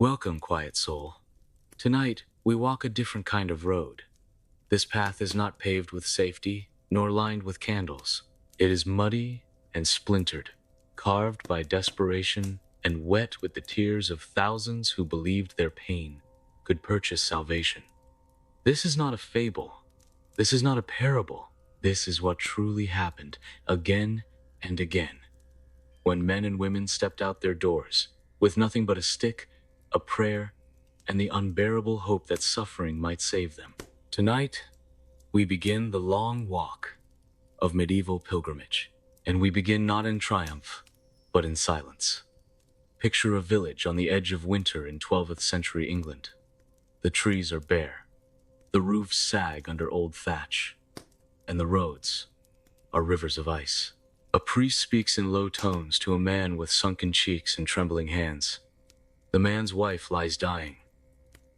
Welcome, quiet soul. Tonight, we walk a different kind of road. This path is not paved with safety, nor lined with candles. It is muddy and splintered, carved by desperation and wet with the tears of thousands who believed their pain could purchase salvation. This is not a fable. This is not a parable. This is what truly happened again and again. When men and women stepped out their doors with nothing but a stick, a prayer, and the unbearable hope that suffering might save them. Tonight, we begin the long walk of medieval pilgrimage, and we begin not in triumph, but in silence. Picture a village on the edge of winter in 12th century England. The trees are bare, the roofs sag under old thatch, and the roads are rivers of ice. A priest speaks in low tones to a man with sunken cheeks and trembling hands. The man's wife lies dying.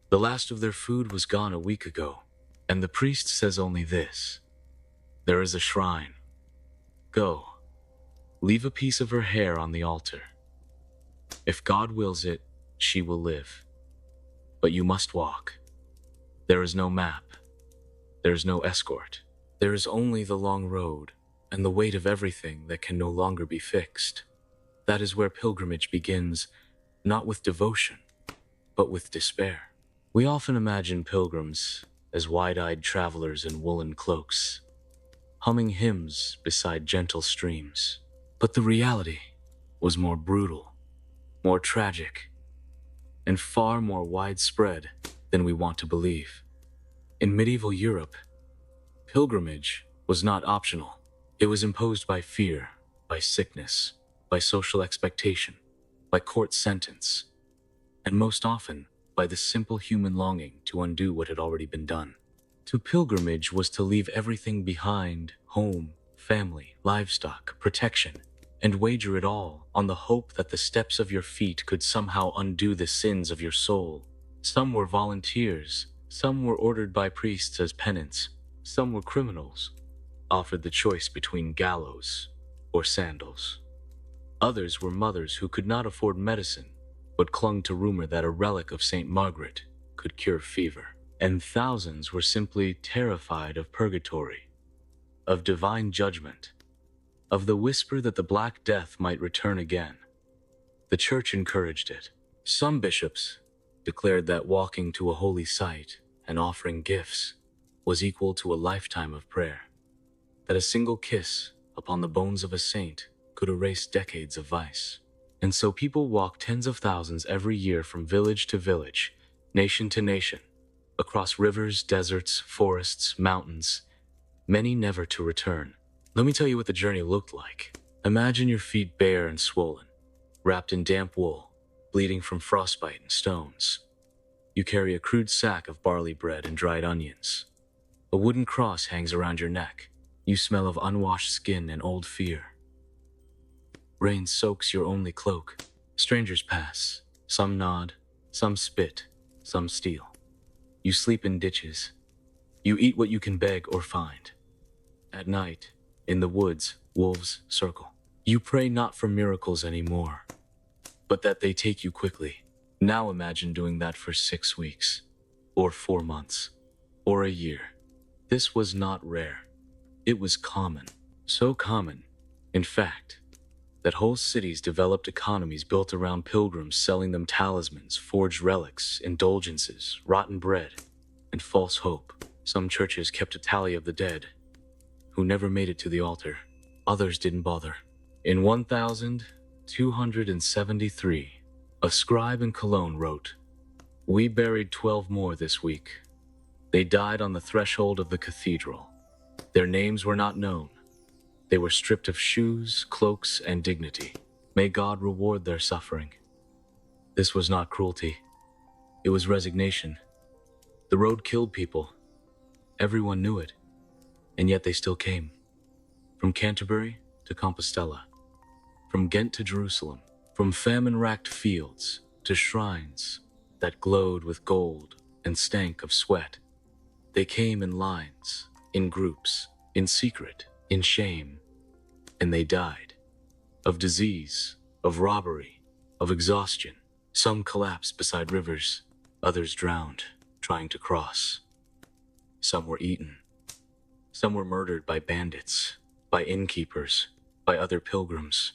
The last of their food was gone a week ago, and the priest says only this: "There is a shrine. Go, leave a piece of her hair on the altar. If God wills it, she will live. But you must walk. There is no map. There is no escort. There is only the long road and the weight of everything that can no longer be fixed. That is where pilgrimage begins, not with devotion, but with despair." We often imagine pilgrims as wide-eyed travelers in woolen cloaks, humming hymns beside gentle streams. But the reality was more brutal, more tragic, and far more widespread than we want to believe. In medieval Europe, pilgrimage was not optional. It was imposed by fear, by sickness, by social expectation, by court sentence, and most often by the simple human longing to undo what had already been done. To pilgrimage was to leave everything behind: home, family, livestock, protection, and wager it all on the hope that the steps of your feet could somehow undo the sins of your soul. Some were volunteers, some were ordered by priests as penance, some were criminals, offered the choice between gallows or sandals. Others were mothers who could not afford medicine, but clung to rumor that a relic of St. Margaret could cure fever. And thousands were simply terrified of purgatory, of divine judgment, of the whisper that the Black Death might return again. The church encouraged it. Some bishops declared that walking to a holy site and offering gifts was equal to a lifetime of prayer, that a single kiss upon the bones of a saint could erase decades of vice. And so people walk tens of thousands every year from village to village, nation to nation, across rivers, deserts, forests, mountains, many never to return. Let me tell you what the journey looked like. Imagine your feet bare and swollen, wrapped in damp wool, bleeding from frostbite and stones. You carry a crude sack of barley bread and dried onions. A wooden cross hangs around your neck. You smell of unwashed skin and old fear. Rain soaks your only cloak. Strangers pass. Some nod, some spit, some steal. You sleep in ditches. You eat what you can beg or find. At night, in the woods, wolves circle. You pray not for miracles anymore, but that they take you quickly. Now imagine doing that for 6 weeks, or 4 months, or a year. This was not rare. It was common. So common, in fact, that whole cities developed economies built around pilgrims, selling them talismans, forged relics, indulgences, rotten bread, and false hope. Some churches kept a tally of the dead, who never made it to the altar. Others didn't bother. In 1273, a scribe in Cologne wrote, "We buried 12 more this week. They died on the threshold of the cathedral. Their names were not known. They were stripped of shoes, cloaks, and dignity. May God reward their suffering." This was not cruelty. It was resignation. The road killed people. Everyone knew it. And yet they still came. From Canterbury to Compostela. From Ghent to Jerusalem. From famine-racked fields to shrines that glowed with gold and stank of sweat. They came in lines, in groups, in secret, in shame, and they died. Of disease, of robbery, of exhaustion. Some collapsed beside rivers, others drowned, trying to cross. Some were eaten. Some were murdered by bandits, by innkeepers, by other pilgrims.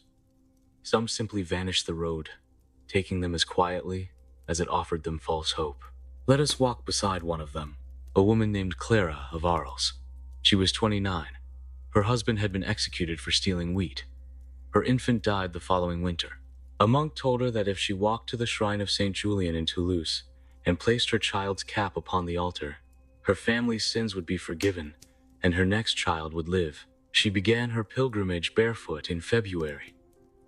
Some simply vanished the road, taking them as quietly as it offered them false hope. Let us walk beside one of them, a woman named Clara of Arles. She was 29. Her husband had been executed for stealing wheat. Her infant died the following winter. A monk told her that if she walked to the shrine of Saint Julian in Toulouse and placed her child's cap upon the altar, her family's sins would be forgiven and her next child would live. She began her pilgrimage barefoot in February.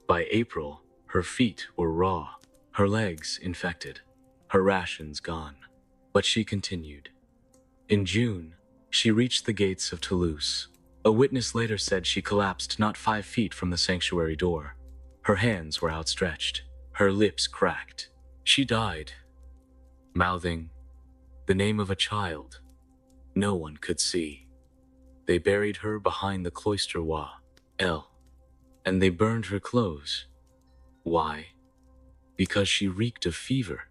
By April, her feet were raw, her legs infected, her rations gone. But she continued. In June, she reached the gates of Toulouse. A witness later said she collapsed not 5 feet from the sanctuary door. Her hands were outstretched, her lips cracked. She died, mouthing the name of a child no one could see. They buried her behind the cloister wall, and they burned her clothes. Why? Because she reeked of fever,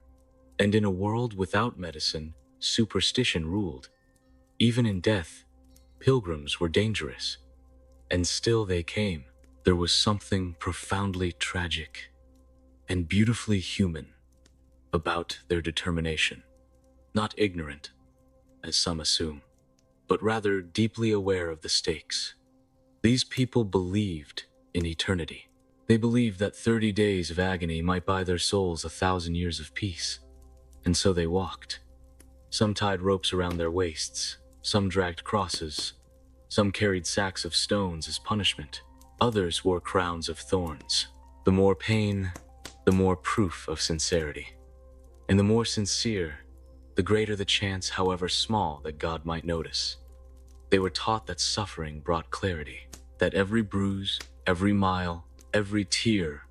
and in a world without medicine, superstition ruled. Even in death, pilgrims were dangerous, and still they came. There was something profoundly tragic and beautifully human about their determination. Not ignorant, as some assume, but rather deeply aware of the stakes. These people believed in eternity. They believed that 30 days of agony might buy their souls 1,000 years of peace. And so they walked. Some tied ropes around their waists, some dragged crosses, some carried sacks of stones as punishment. Others wore crowns of thorns. The more pain, the more proof of sincerity. And the more sincere, the greater the chance, however small, that God might notice. They were taught that suffering brought clarity, that every bruise, every mile, every tear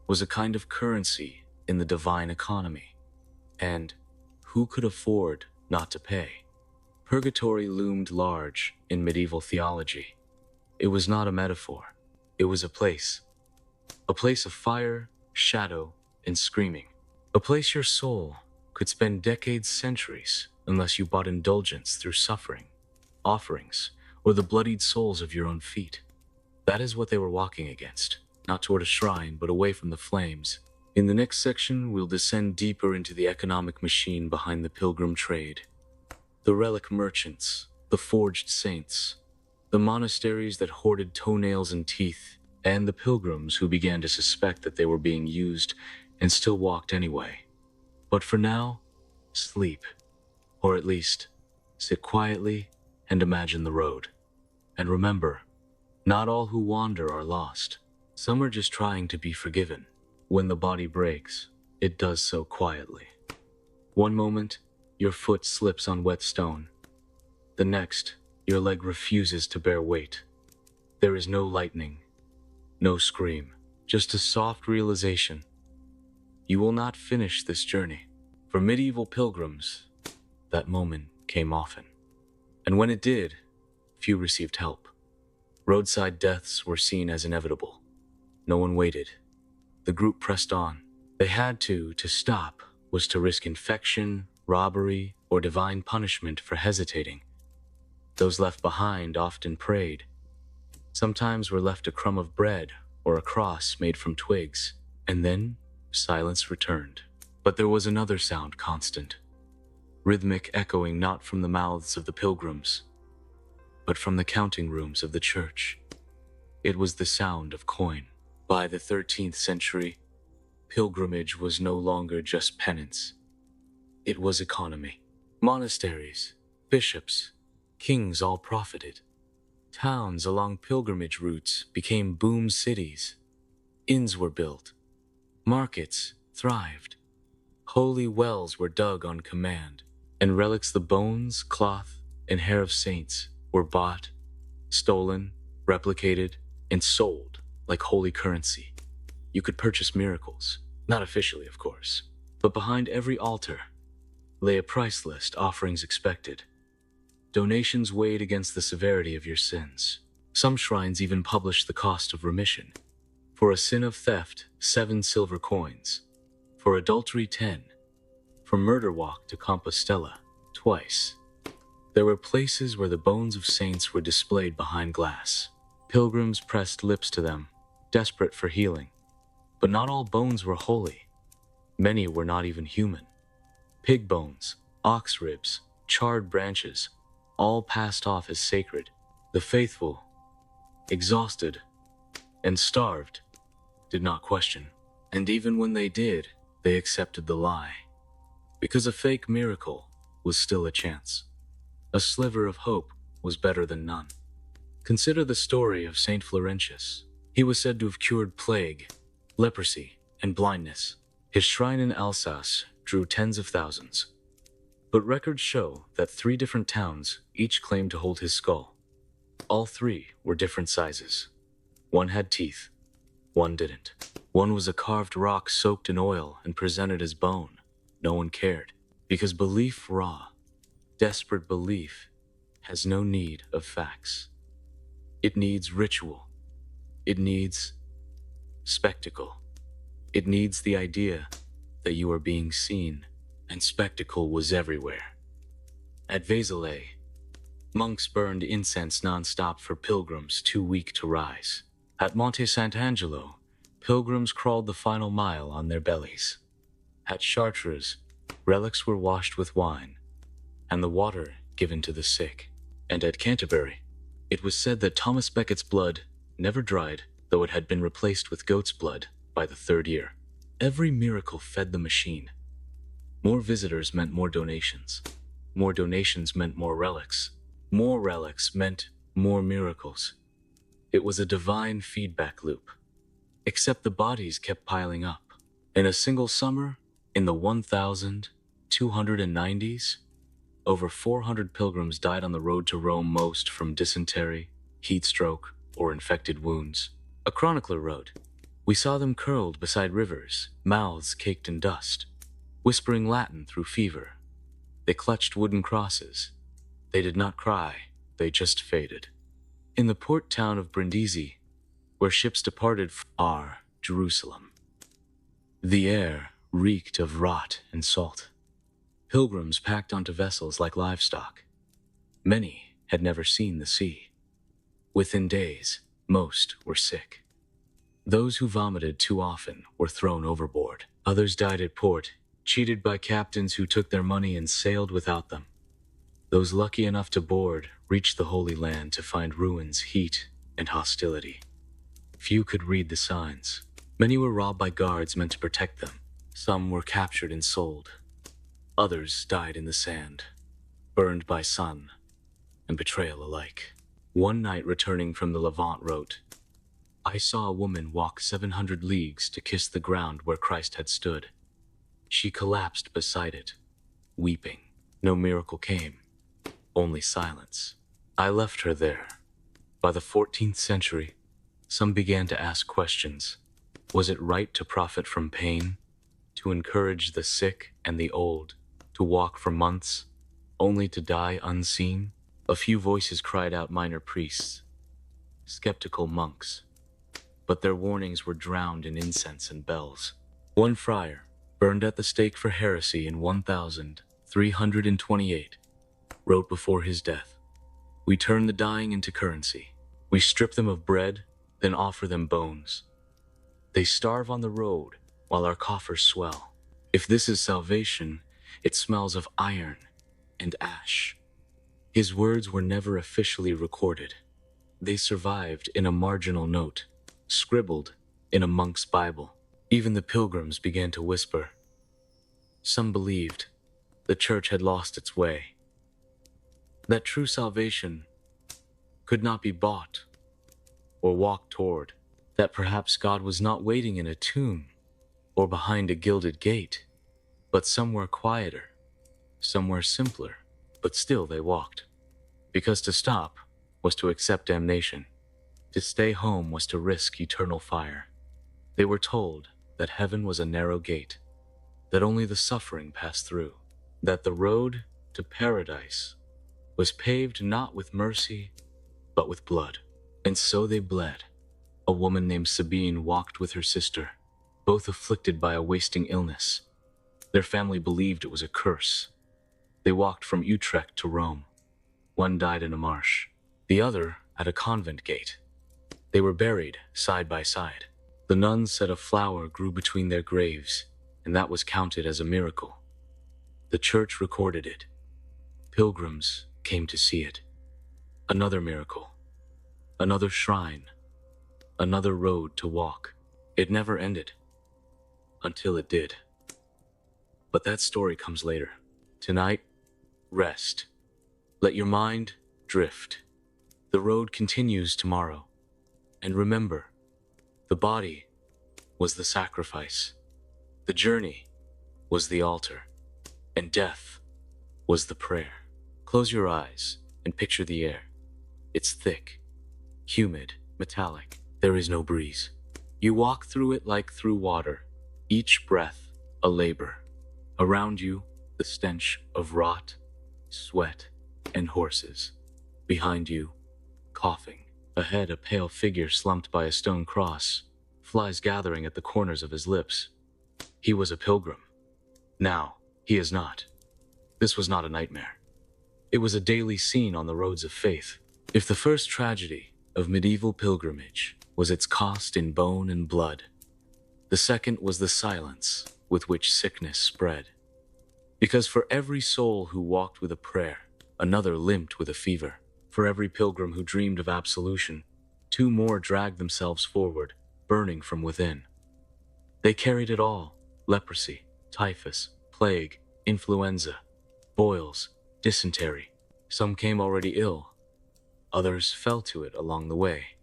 was a kind of currency in the divine economy. And who could afford not to pay? Purgatory loomed large in medieval theology. It was not a metaphor. It was a place of fire, shadow, and screaming. A place your soul could spend decades, centuries, unless you bought indulgence through suffering, offerings, or the bloodied soles of your own feet. That is what they were walking against, not toward a shrine, but away from the flames. In the next section, we'll descend deeper into the economic machine behind the pilgrim trade. The relic merchants, the forged saints, the monasteries that hoarded toenails and teeth, and the pilgrims who began to suspect that they were being used and still walked anyway. But for now, sleep, or at least sit quietly and imagine the road. And remember, not all who wander are lost. Some are just trying to be forgiven. When the body breaks, it does so quietly. One moment, your foot slips on wet stone. The next, your leg refuses to bear weight. There is no lightning, no scream, just a soft realization. You will not finish this journey. For medieval pilgrims, that moment came often. And when it did, few received help. Roadside deaths were seen as inevitable. No one waited. The group pressed on. They had to stop was to risk infection, robbery, or divine punishment for hesitating. Those left behind often prayed. Sometimes were left a crumb of bread or a cross made from twigs, and then silence returned. But there was another sound constant, rhythmic, echoing not from the mouths of the pilgrims, but from the counting rooms of the church. It was the sound of coin. By the 13th century, pilgrimage was no longer just penance. It was economy. Monasteries, bishops, kings all profited. Towns along pilgrimage routes became boom cities. Inns were built. Markets thrived. Holy wells were dug on command, and relics, the bones, cloth, and hair of saints, were bought, stolen, replicated, and sold like holy currency. You could purchase miracles, not officially, of course, but behind every altar lay a price list, offerings expected. Donations weighed against the severity of your sins. Some shrines even published the cost of remission. For a sin of theft, 7 silver coins. For adultery 10, for murder walk to Compostela twice. There were places where the bones of saints were displayed behind glass. Pilgrims pressed lips to them, desperate for healing. But not all bones were holy. Many were not even human. Pig bones, ox ribs, charred branches, all passed off as sacred. The faithful, exhausted and starved, did not question. And even when they did, they accepted the lie. Because a fake miracle was still a chance. A sliver of hope was better than none. Consider the story of Saint Florentius. He was said to have cured plague, leprosy, and blindness. His shrine in Alsace drew tens of thousands. But records show that 3 different towns each claimed to hold his skull. All 3 were different sizes. One had teeth, one didn't. One was a carved rock soaked in oil and presented as bone. No one cared, because belief raw, desperate belief, has no need of facts. It needs ritual. It needs spectacle. It needs the idea that you are being seen, and spectacle was everywhere. At Vézelay, monks burned incense non-stop for pilgrims too weak to rise. At Monte Sant'Angelo, pilgrims crawled the final mile on their bellies. At Chartres, relics were washed with wine, and the water given to the sick. And at Canterbury, it was said that Thomas Becket's blood never dried, though it had been replaced with goat's blood by the 3rd year. Every miracle fed the machine. More visitors meant more donations. More donations meant more relics. More relics meant more miracles. It was a divine feedback loop. Except the bodies kept piling up. In a single summer, in the 1290s, over 400 pilgrims died on the road to Rome, most from dysentery, heat stroke, or infected wounds. A chronicler wrote, "We saw them curled beside rivers, mouths caked in dust, whispering Latin through fever. They clutched wooden crosses. They did not cry, they just faded." In the port town of Brindisi, where ships departed for Jerusalem, the air reeked of rot and salt. Pilgrims packed onto vessels like livestock. Many had never seen the sea. Within days, most were sick. Those who vomited too often were thrown overboard. Others died at port, cheated by captains who took their money and sailed without them. Those lucky enough to board reached the Holy Land to find ruins, heat, and hostility. Few could read the signs. Many were robbed by guards meant to protect them. Some were captured and sold. Others died in the sand, burned by sun and betrayal alike. One knight returning from the Levant wrote, "I saw a woman walk 700 leagues to kiss the ground where Christ had stood. She collapsed beside it, weeping. No miracle came, only silence. I left her there. By the 14th century, some began to ask questions. Was it right to profit from pain? To encourage the sick and the old, to walk for months, only to die unseen?" A few voices cried out, minor priests, skeptical monks, but their warnings were drowned in incense and bells. One friar, burned at the stake for heresy in 1328, wrote before his death, "We turn the dying into currency. We strip them of bread, then offer them bones. They starve on the road while our coffers swell. If this is salvation, it smells of iron and ash." His words were never officially recorded. They survived in a marginal note, scribbled in a monk's Bible. Even the pilgrims began to whisper. Some believed the church had lost its way, that true salvation could not be bought or walked toward, that perhaps God was not waiting in a tomb or behind a gilded gate, but somewhere quieter, somewhere simpler. But still they walked, because to stop was to accept damnation. To stay home was to risk eternal fire. They were told that heaven was a narrow gate, that only the suffering passed through, that the road to paradise was paved not with mercy, but with blood. And so they bled. A woman named Sabine walked with her sister. both afflicted by a wasting illness. Their family believed it was a curse. They walked from Utrecht to Rome. One died in a marsh, the other at a convent gate. They were buried side by side. The nuns said a flower grew between their graves, and that was counted as a miracle. The church recorded it. Pilgrims came to see it. Another miracle. Another shrine. Another road to walk. It never ended. Until it did. But that story comes later. Tonight, rest. Let your mind drift. The road continues tomorrow. And remember, the body was the sacrifice. The journey was the altar. And death was the prayer. Close your eyes and picture the air. It's thick, humid, metallic. There is no breeze. You walk through it like through water, each breath a labor. Around you, the stench of rot, sweat, and horses. Behind you, coughing. Ahead, a pale figure slumped by a stone cross, flies gathering at the corners of his lips. He was a pilgrim. Now, he is not. This was not a nightmare. It was a daily scene on the roads of faith. If the first tragedy of medieval pilgrimage was its cost in bone and blood, the second was the silence with which sickness spread. Because for every soul who walked with a prayer, another limped with a fever. For every pilgrim who dreamed of absolution, two more dragged themselves forward, burning from within. They carried it all: leprosy, typhus, plague, influenza, boils, dysentery. Some came already ill. Others fell to it along the way.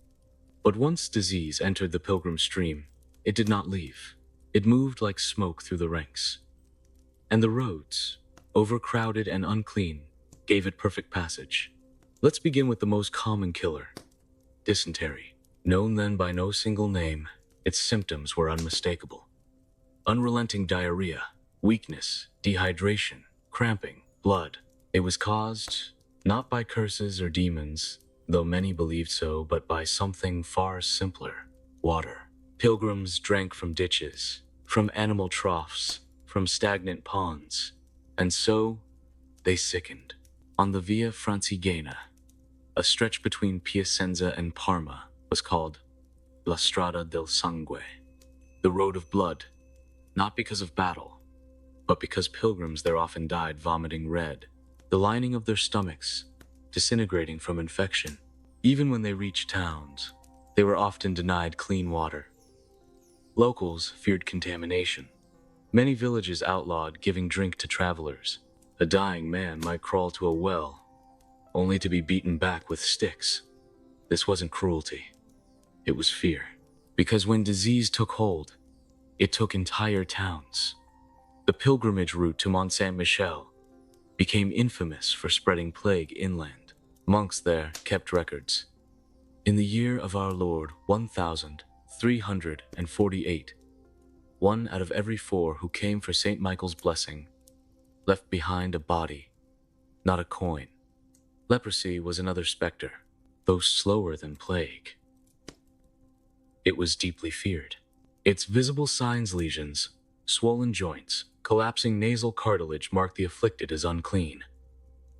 But once disease entered the pilgrim stream, it did not leave. It moved like smoke through the ranks. And the roads, overcrowded and unclean, gave it perfect passage. Let's begin with the most common killer: dysentery. Known then by no single name, its symptoms were unmistakable. Unrelenting diarrhea, weakness, dehydration, cramping, blood. It was caused not by curses or demons, though many believed so, but by something far simpler: water. Pilgrims drank from ditches, from animal troughs, from stagnant ponds, and so they sickened. On the Via Francigena, a stretch between Piacenza and Parma, was called La Strada del Sangue, the road of blood, not because of battle, but because pilgrims there often died vomiting red, the lining of their stomachs disintegrating from infection. Even when they reached towns, they were often denied clean water. Locals feared contamination. Many villages outlawed giving drink to travelers. A dying man might crawl to a well, only to be beaten back with sticks. This wasn't cruelty. It was fear. Because when disease took hold, it took entire towns. The pilgrimage route to Mont Saint-Michel became infamous for spreading plague inland. Monks there kept records. In the year of our Lord 1348, 1 out of every 4 who came for St. Michael's blessing left behind a body, not a coin. Leprosy was another specter, though slower than plague. It was deeply feared. Its visible signs: lesions, swollen joints, collapsing nasal cartilage marked the afflicted as unclean.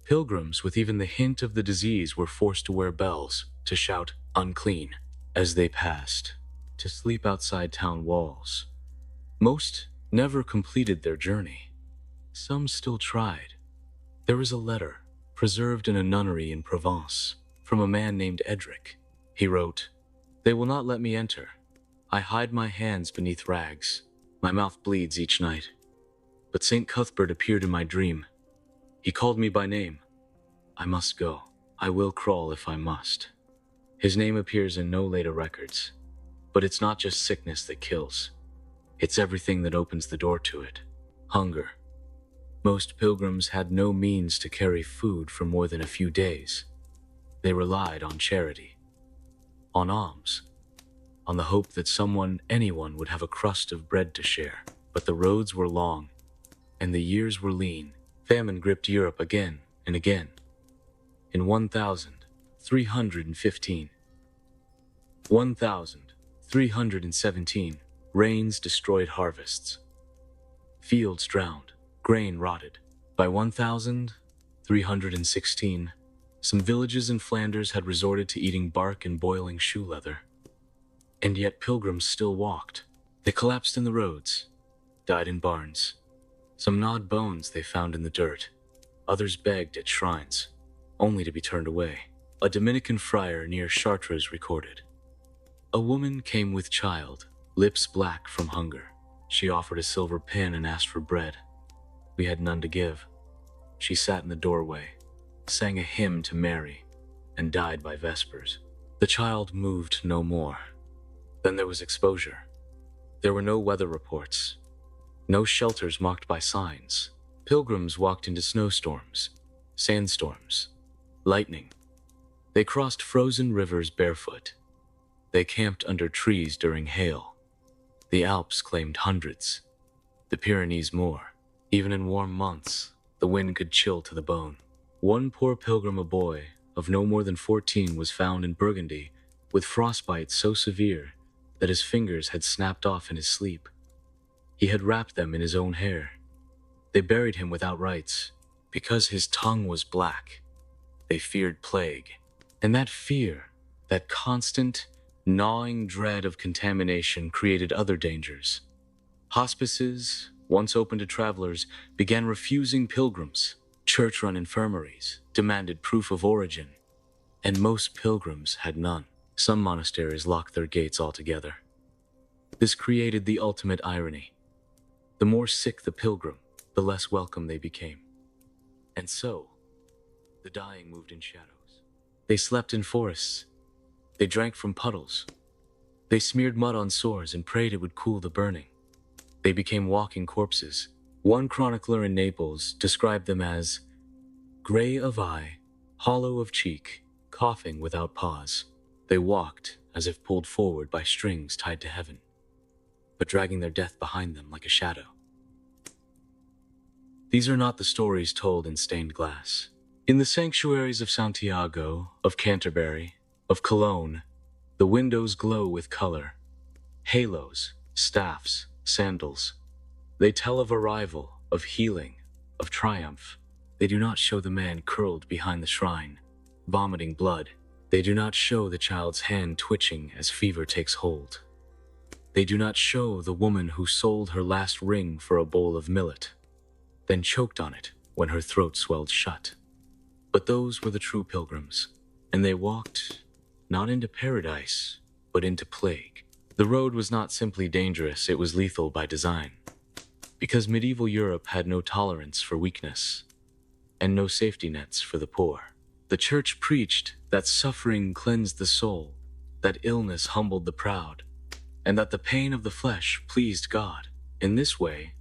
Pilgrims with even the hint of the disease were forced to wear bells, to shout "unclean" as they passed, to sleep outside town walls. Most never completed their journey. Some still tried. There is a letter, preserved in a nunnery in Provence, from a man named Edric. He wrote, "They will not let me enter. I hide my hands beneath rags. My mouth bleeds each night. But St. Cuthbert appeared in my dream. He called me by name. I must go. I will crawl if I must." His name appears in no later records. But it's not just sickness that kills. It's everything that opens the door to it. Hunger. Most pilgrims had no means to carry food for more than a few days. They relied on charity, on alms, on the hope that anyone would have a crust of bread to share. But the roads were long, and the years were lean. Famine gripped Europe again and again. In 1315, 1317, Rains destroyed harvests. Fields drowned. Grain rotted. By 1316, some villages in Flanders had resorted to eating bark and boiling shoe leather. And yet pilgrims still walked. They collapsed in the roads, died in barns. Some gnawed bones they found in the dirt. Others begged at shrines, only to be turned away. A Dominican friar near Chartres recorded. A woman came with child, lips black from hunger. She offered a silver pin and asked for bread. We had none to give. She sat in the doorway, sang a hymn to Mary, and died by vespers. The child moved no more. Then there was exposure. There were no weather reports, no shelters marked by signs. Pilgrims walked into snowstorms, sandstorms, lightning. They crossed frozen rivers barefoot. They camped under trees during hail. The Alps claimed hundreds, the Pyrenees more. Even in warm months, the wind could chill to the bone. One poor pilgrim, a boy of no more than 14, was found in Burgundy with frostbite so severe that his fingers had snapped off in his sleep. He had wrapped them in his own hair. They buried him without rites. Because his tongue was black, they feared plague. And that fear, that constant, gnawing dread of contamination, created other dangers. Hospices, once open to travelers, began refusing pilgrims. Church-run infirmaries demanded proof of origin, and most pilgrims had none. Some monasteries locked their gates altogether. This created the ultimate irony. The more sick the pilgrim, the less welcome they became. And so, the dying moved in shadows. They slept in forests. They drank from puddles. They smeared mud on sores and prayed it would cool the burning. They became walking corpses. One chronicler in Naples described them as gray of eye, hollow of cheek, coughing without pause. They walked as if pulled forward by strings tied to heaven, but dragging their death behind them like a shadow. These are not the stories told in stained glass. In the sanctuaries of Santiago, of Canterbury, of Cologne, the windows glow with color. Halos, staffs, sandals. They tell of arrival, of healing, of triumph. They do not show the man curled behind the shrine, vomiting blood. They do not show the child's hand twitching as fever takes hold. They do not show the woman who sold her last ring for a bowl of millet, then choked on it when her throat swelled shut. But those were the true pilgrims, and they walked not into paradise, but into plague. The road was not simply dangerous, it was lethal by design. Because medieval Europe had no tolerance for weakness, and no safety nets for the poor. The church preached that suffering cleansed the soul, that illness humbled the proud, and that the pain of the flesh pleased God. In this way,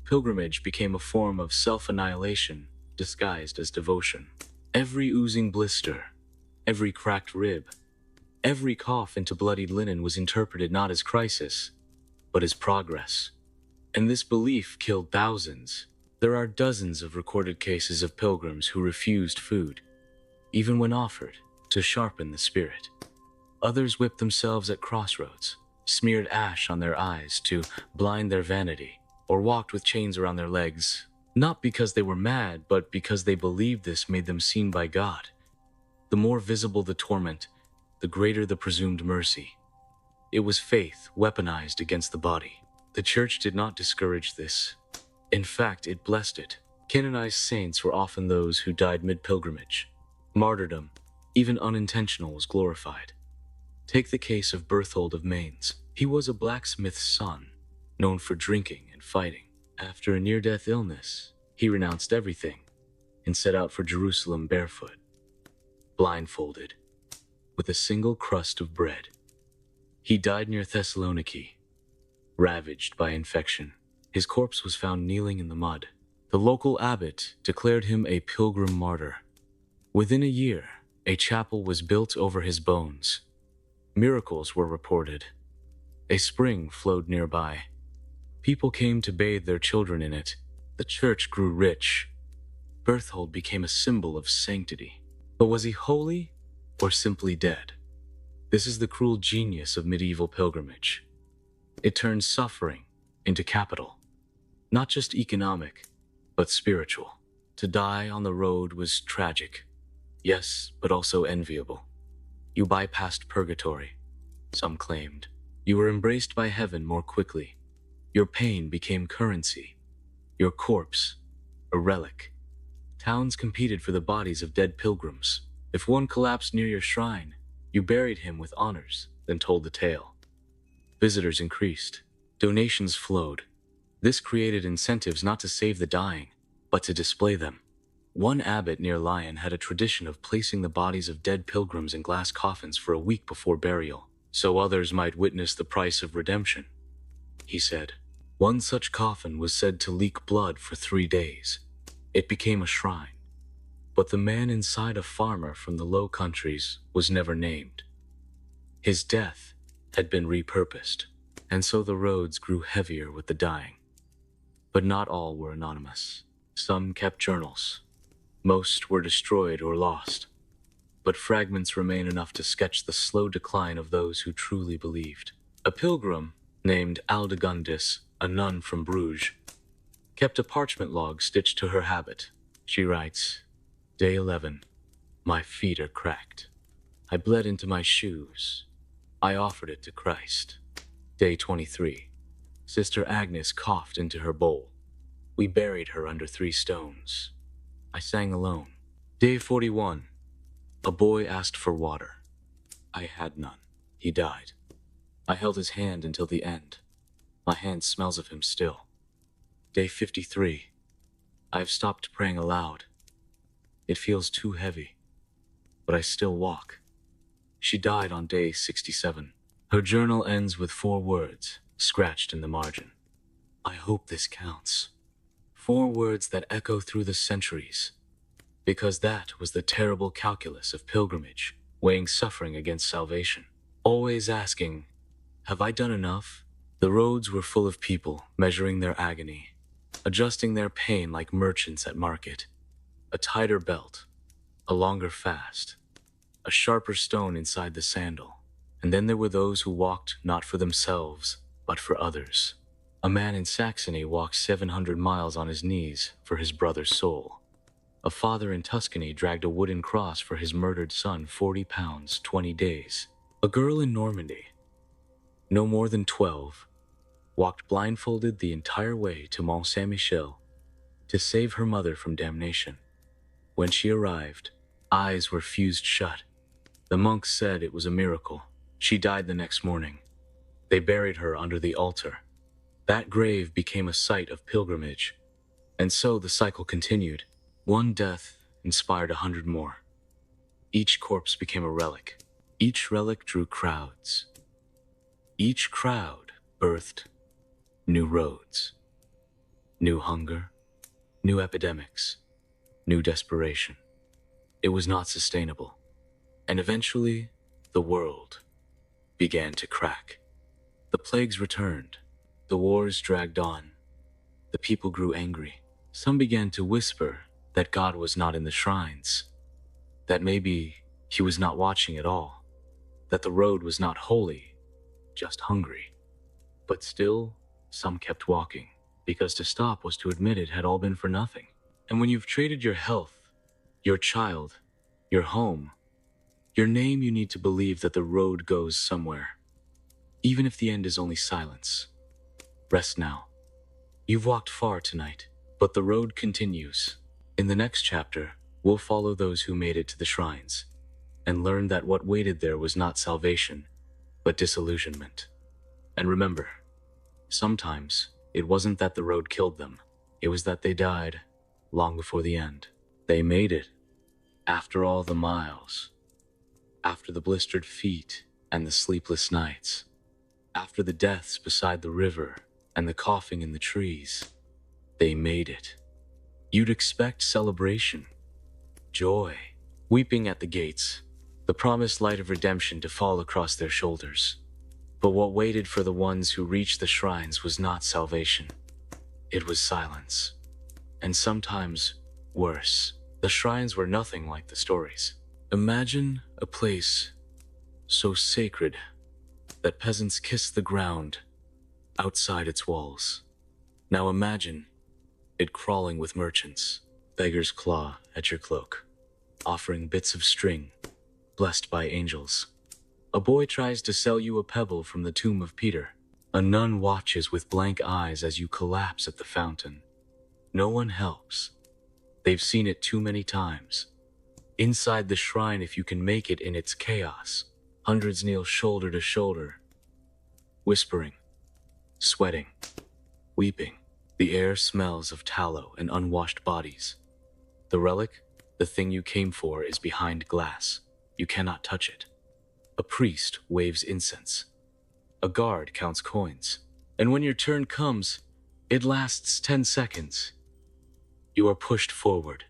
pilgrimage became a form of self-annihilation disguised as devotion. Every oozing blister, every cracked rib, every cough into bloodied linen was interpreted not as crisis, but as progress. And this belief killed thousands. There are dozens of recorded cases of pilgrims who refused food, even when offered, to sharpen the spirit. Others whipped themselves at crossroads, smeared ash on their eyes to blind their vanity, or walked with chains around their legs, not because they were mad, but because they believed this made them seen by God. The more visible the torment, the greater the presumed mercy. It was faith weaponized against the body. The church did not discourage this. In fact, it blessed it. Canonized saints were often those who died mid-pilgrimage. Martyrdom, even unintentional, was glorified. Take the case of Berthold of Mainz. He was a blacksmith's son, known for drinking and fighting. After a near-death illness, he renounced everything and set out for Jerusalem barefoot, blindfolded, with a single crust of bread. He died near Thessaloniki, ravaged by infection. His corpse was found kneeling in the mud. The local abbot declared him a pilgrim martyr. Within a year, a chapel was built over his bones. Miracles were reported. A spring flowed nearby. People came to bathe their children in it. The church grew rich. Berthold became a symbol of sanctity. But was he holy or simply dead? This is the cruel genius of medieval pilgrimage. It turned suffering into capital, not just economic, but spiritual. To die on the road was tragic, yes, but also enviable. You bypassed purgatory, some claimed. You were embraced by heaven more quickly. Your pain became currency. Your corpse, a relic. Towns competed for the bodies of dead pilgrims. If one collapsed near your shrine, you buried him with honors, then told the tale. Visitors increased. Donations flowed. This created incentives not to save the dying, but to display them. One abbot near Lyon had a tradition of placing the bodies of dead pilgrims in glass coffins for a week before burial, so others might witness the price of redemption. He said, one such coffin was said to leak blood for 3 days. It became a shrine. But the man inside, a farmer from the Low Countries, was never named. His death had been repurposed, and so the roads grew heavier with the dying. But not all were anonymous. Some kept journals. Most were destroyed or lost. But fragments remain enough to sketch the slow decline of those who truly believed. A pilgrim named Aldegundis, a nun from Bruges, kept a parchment log stitched to her habit. She writes, Day 11. My feet are cracked. I bled into my shoes. I offered it to Christ. Day 23. Sister Agnes coughed into her bowl. We buried her under 3 stones. I sang alone. Day 41. A boy asked for water. I had none. He died. I held his hand until the end. My hand smells of him still. Day 53. I have stopped praying aloud. It feels too heavy, but I still walk. She died on day 67. Her journal ends with 4 words, scratched in the margin. I hope this counts. 4 words that echo through the centuries, because that was the terrible calculus of pilgrimage, weighing suffering against salvation. Always asking, have I done enough? The roads were full of people, measuring their agony, adjusting their pain like merchants at market. A tighter belt, a longer fast, a sharper stone inside the sandal. And then there were those who walked not for themselves, but for others. A man in Saxony walked 700 miles on his knees for his brother's soul. A father in Tuscany dragged a wooden cross for his murdered son, 40 pounds, 20 days. A girl in Normandy, no more than 12, walked blindfolded the entire way to Mont Saint-Michel to save her mother from damnation. When she arrived, eyes were fused shut. The monks said it was a miracle. She died the next morning. They buried her under the altar. That grave became a site of pilgrimage. And so the cycle continued. One death inspired 100 more. Each corpse became a relic. Each relic drew crowds. Each crowd birthed new roads, new hunger, new epidemics, new desperation. It was not sustainable. And eventually, the world began to crack. The plagues returned. The wars dragged on. The people grew angry. Some began to whisper that God was not in the shrines, that maybe he was not watching at all, that the road was not holy, just hungry. But still, some kept walking, because to stop was to admit it had all been for nothing. And when you've traded your health, your child, your home, your name, you need to believe that the road goes somewhere, even if the end is only silence. Rest now. You've walked far tonight, but the road continues. In the next chapter, we'll follow those who made it to the shrines and learn that what waited there was not salvation, but disillusionment. And remember, sometimes it wasn't that the road killed them. It was that they died long before the end. They made it after all the miles, after the blistered feet and the sleepless nights, after the deaths beside the river and the coughing in the trees. They made it. You'd expect celebration, joy, weeping at the gates, the promised light of redemption to fall across their shoulders. But what waited for the ones who reached the shrines was not salvation. It was silence. And sometimes worse. The shrines were nothing like the stories. Imagine a place so sacred that peasants kissed the ground outside its walls. Now imagine it crawling with merchants. Beggars claw at your cloak, offering bits of string, blessed by angels. A boy tries to sell you a pebble from the tomb of Peter. A nun watches with blank eyes as you collapse at the fountain. No one helps. They've seen it too many times. Inside the shrine, if you can make it in its chaos, hundreds kneel shoulder to shoulder, whispering, sweating, weeping. The air smells of tallow and unwashed bodies. The relic, the thing you came for, is behind glass. You cannot touch it. A priest waves incense. A guard counts coins. And when your turn comes, it lasts 10 seconds. You are pushed forward.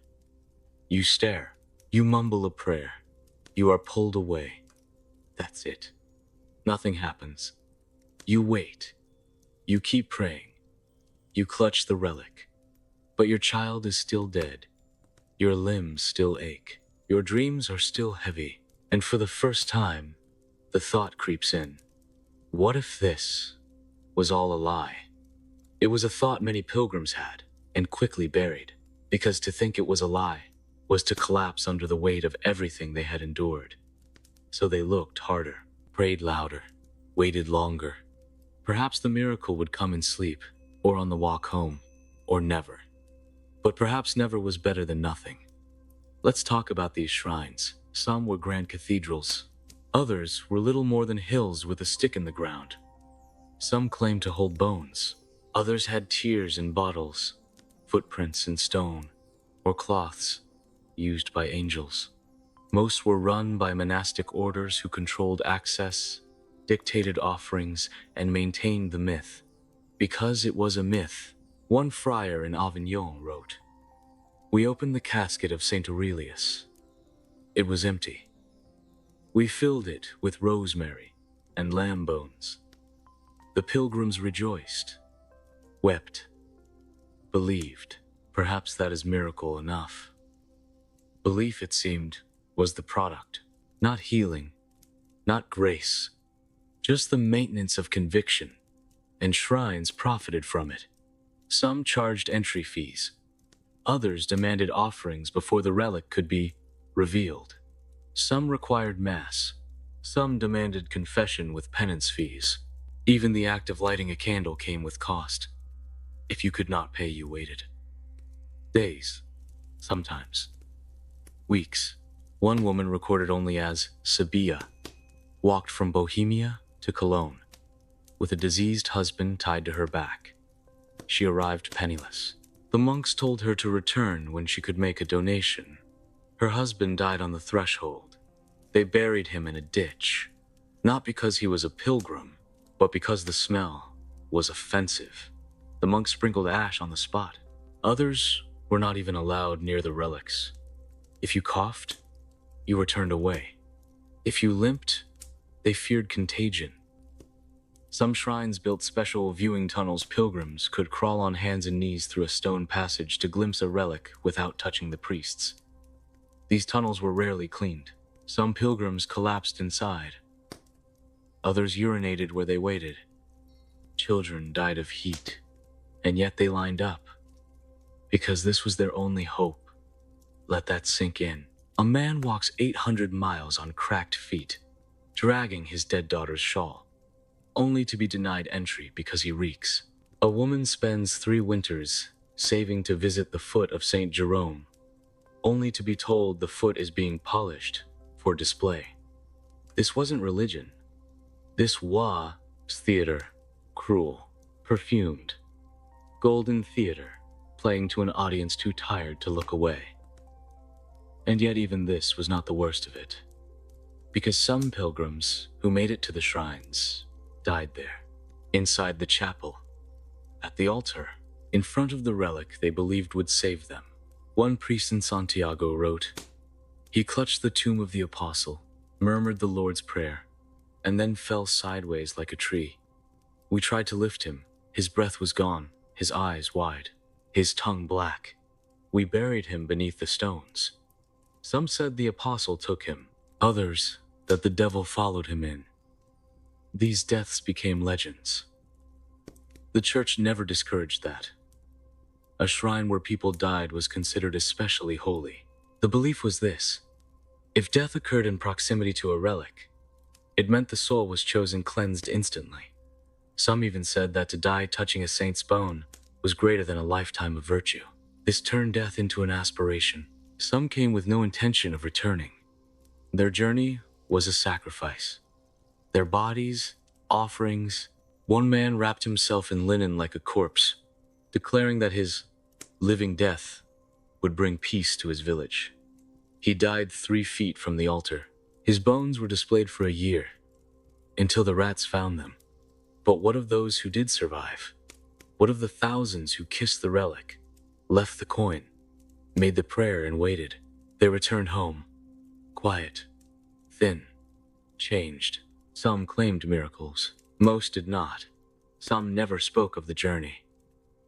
You stare. You mumble a prayer. You are pulled away. That's it. Nothing happens. You wait. You keep praying. You clutch the relic. But your child is still dead. Your limbs still ache. Your dreams are still heavy. And for the first time, the thought creeps in. What if this was all a lie? It was a thought many pilgrims had, and quickly buried, because to think it was a lie was to collapse under the weight of everything they had endured. So they looked harder, prayed louder, waited longer. Perhaps the miracle would come in sleep, or on the walk home, or never. But perhaps never was better than nothing. Let's talk about these shrines. Some were grand cathedrals. Others were little more than hills with a stick in the ground. Some claimed to hold bones. Others had tears in bottles, footprints in stone, or cloths used by angels. Most were run by monastic orders who controlled access, dictated offerings, and maintained the myth. Because it was a myth, one friar in Avignon wrote, "We opened the casket of Saint Aurelius. It was empty. We filled it with rosemary and lamb bones. The pilgrims rejoiced, wept, believed." Perhaps that is miracle enough. Belief, it seemed, was the product, not healing, not grace, just the maintenance of conviction, and shrines profited from it. Some charged entry fees. Others demanded offerings before the relic could be revealed. Some required mass. Some demanded confession with penance fees. Even the act of lighting a candle came with cost. If you could not pay, you waited. Days, sometimes weeks. One woman, recorded only as Sabia, walked from Bohemia to Cologne, with a diseased husband tied to her back. She arrived penniless. The monks told her to return when she could make a donation. Her husband died on the threshold. They buried him in a ditch, not because he was a pilgrim, but because the smell was offensive. The monks sprinkled ash on the spot. Others were not even allowed near the relics. If you coughed, you were turned away. If you limped, they feared contagion. Some shrines built special viewing tunnels. Pilgrims could crawl on hands and knees through a stone passage to glimpse a relic without touching the priests. These tunnels were rarely cleaned. Some pilgrims collapsed inside. Others urinated where they waited. Children died of heat, and yet they lined up, because this was their only hope. Let that sink in. A man walks 800 miles on cracked feet, dragging his dead daughter's shawl, only to be denied entry because he reeks. A woman spends 3 winters saving to visit the foot of St. Jerome, only to be told the foot is being polished for display. This wasn't religion. This was theater, cruel, perfumed, golden theater, playing to an audience too tired to look away. And yet even this was not the worst of it, because some pilgrims who made it to the shrines died there, inside the chapel, at the altar, in front of the relic they believed would save them. One priest in Santiago wrote, "He clutched the tomb of the apostle, murmured the Lord's Prayer, and then fell sideways like a tree. We tried to lift him. His breath was gone, his eyes wide, his tongue black. We buried him beneath the stones. Some said the apostle took him, others that the devil followed him in. These deaths became legends. The church never discouraged that. A shrine where people died was considered especially holy. The belief was this: if death occurred in proximity to a relic, it meant the soul was chosen cleansed instantly. Some even said that to die touching a saint's bone was greater than a lifetime of virtue. This turned death into an aspiration. Some came with no intention of returning. Their journey was a sacrifice. Their bodies, offerings. One man wrapped himself in linen like a corpse, declaring that his living death would bring peace to his village. He died 3 feet from the altar. His bones were displayed for a year, until the rats found them. But what of those who did survive? What of the thousands who kissed the relic, left the coin, made the prayer and waited? They returned home, quiet, thin, changed. Some claimed miracles. Most did not. Some never spoke of the journey.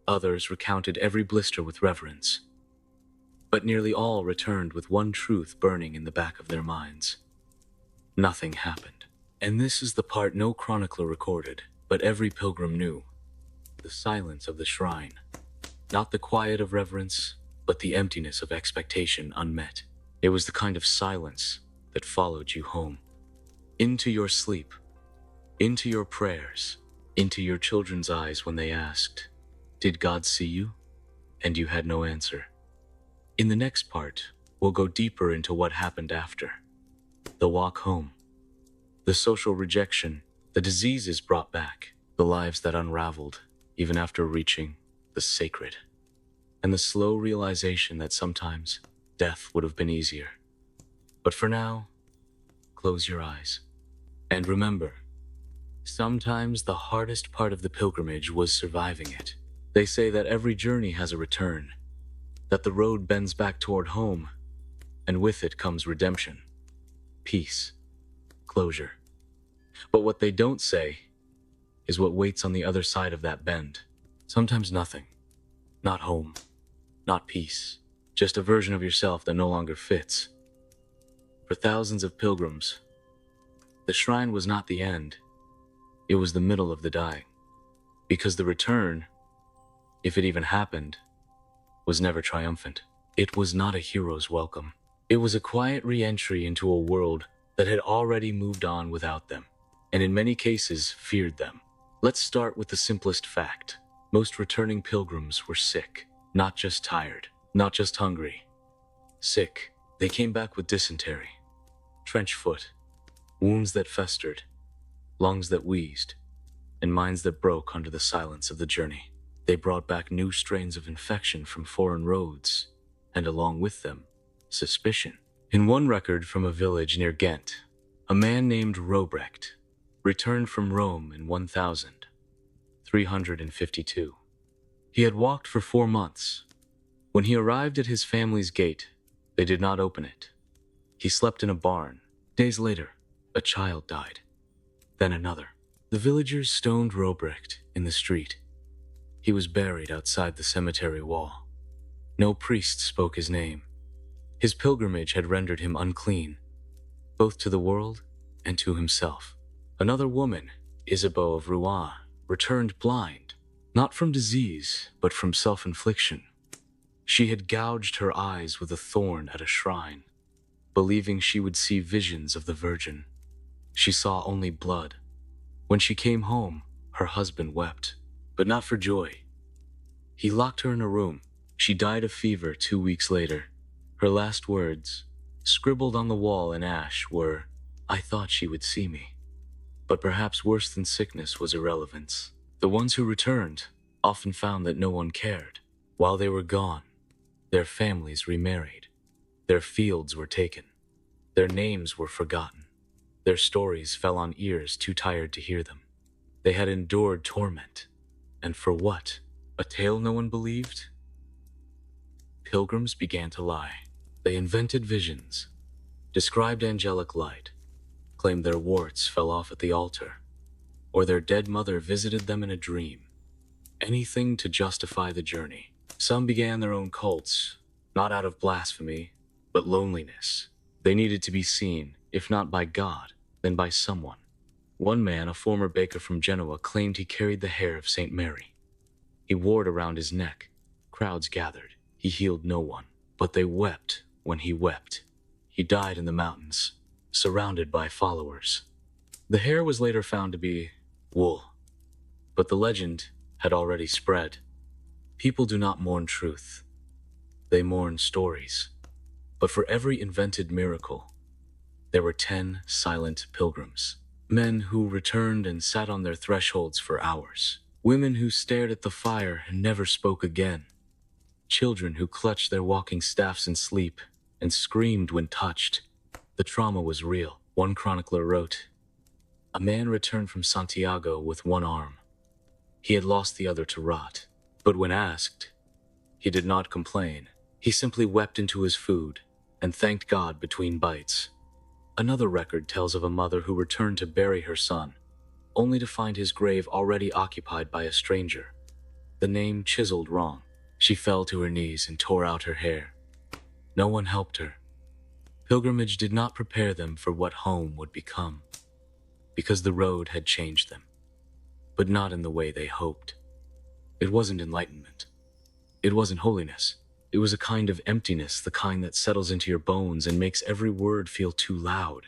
Others recounted every blister with reverence. But nearly all returned with one truth burning in the back of their minds: nothing happened. And this is the part no chronicler recorded, but every pilgrim knew: the silence of the shrine. Not the quiet of reverence, but the emptiness of expectation unmet. It was the kind of silence that followed you home. Into your sleep, into your prayers, into your children's eyes when they asked, "Did God see you?" And you had no answer. In the next part, we'll go deeper into what happened after. The walk home, the social rejection, the diseases brought back, the lives that unraveled even after reaching the sacred, and the slow realization that sometimes death would have been easier. But for now, close your eyes. And remember, sometimes the hardest part of the pilgrimage was surviving it. They say that every journey has a return, that the road bends back toward home, and with it comes redemption, peace, closure. But what they don't say is what waits on the other side of that bend. Sometimes nothing. Not home, not peace, just a version of yourself that no longer fits. For thousands of pilgrims, the shrine was not the end. It was the middle of the dying. Because the return, if it even happened, was never triumphant. It was not a hero's welcome. It was a quiet re-entry into a world that had already moved on without them, and in many cases feared them. Let's start with the simplest fact. Most returning pilgrims were sick, not just tired, not just hungry. Sick. They came back with dysentery, trench foot, wounds that festered, lungs that wheezed, and minds that broke under the silence of the journey. They brought back new strains of infection from foreign roads, and along with them, suspicion. In one record from a village near Ghent, a man named Robrecht returned from Rome in 1352. He had walked for 4 months. When he arrived at his family's gate, they did not open it. He slept in a barn. Days later, a child died. Then another. The villagers stoned Robrecht in the street. He was buried outside the cemetery wall. No priest spoke his name. His pilgrimage had rendered him unclean, both to the world and to himself. Another woman, Isabeau of Rouen, returned blind, not from disease, but from self-infliction. She had gouged her eyes with a thorn at a shrine, believing she would see visions of the Virgin. She saw only blood. When she came home, her husband wept, but not for joy. He locked her in a room. She died of fever 2 weeks later. Her last words, scribbled on the wall in ash, were, "I thought she would see me." But perhaps worse than sickness was irrelevance. The ones who returned often found that no one cared. While they were gone, their families remarried. Their fields were taken. Their names were forgotten. Their stories fell on ears too tired to hear them. They had endured torment. And for what? A tale no one believed? Pilgrims began to lie. They invented visions, described angelic light, claimed their warts fell off at the altar, or their dead mother visited them in a dream. Anything to justify the journey. Some began their own cults, not out of blasphemy, but loneliness. They needed to be seen, if not by God, then by someone. One man, a former baker from Genoa, claimed he carried the hair of Saint Mary. He wore it around his neck. Crowds gathered. He healed no one, but they wept when he wept. He died in the mountains, surrounded by followers. The hair was later found to be wool, but the legend had already spread. People do not mourn truth. They mourn stories. But for every invented miracle, there were 10 silent pilgrims. Men who returned and sat on their thresholds for hours. Women who stared at the fire and never spoke again. Children who clutched their walking staffs in sleep and screamed when touched. The trauma was real. One chronicler wrote, "A man returned from Santiago with one arm. He had lost the other to rot. But when asked, he did not complain. He simply wept into his food and thanked God between bites." Another record tells of a mother who returned to bury her son, only to find his grave already occupied by a stranger, the name chiseled wrong. She fell to her knees and tore out her hair. No one helped her. Pilgrimage did not prepare them for what home would become, because the road had changed them, but not in the way they hoped. It wasn't enlightenment. It wasn't holiness. It was a kind of emptiness, the kind that settles into your bones and makes every word feel too loud.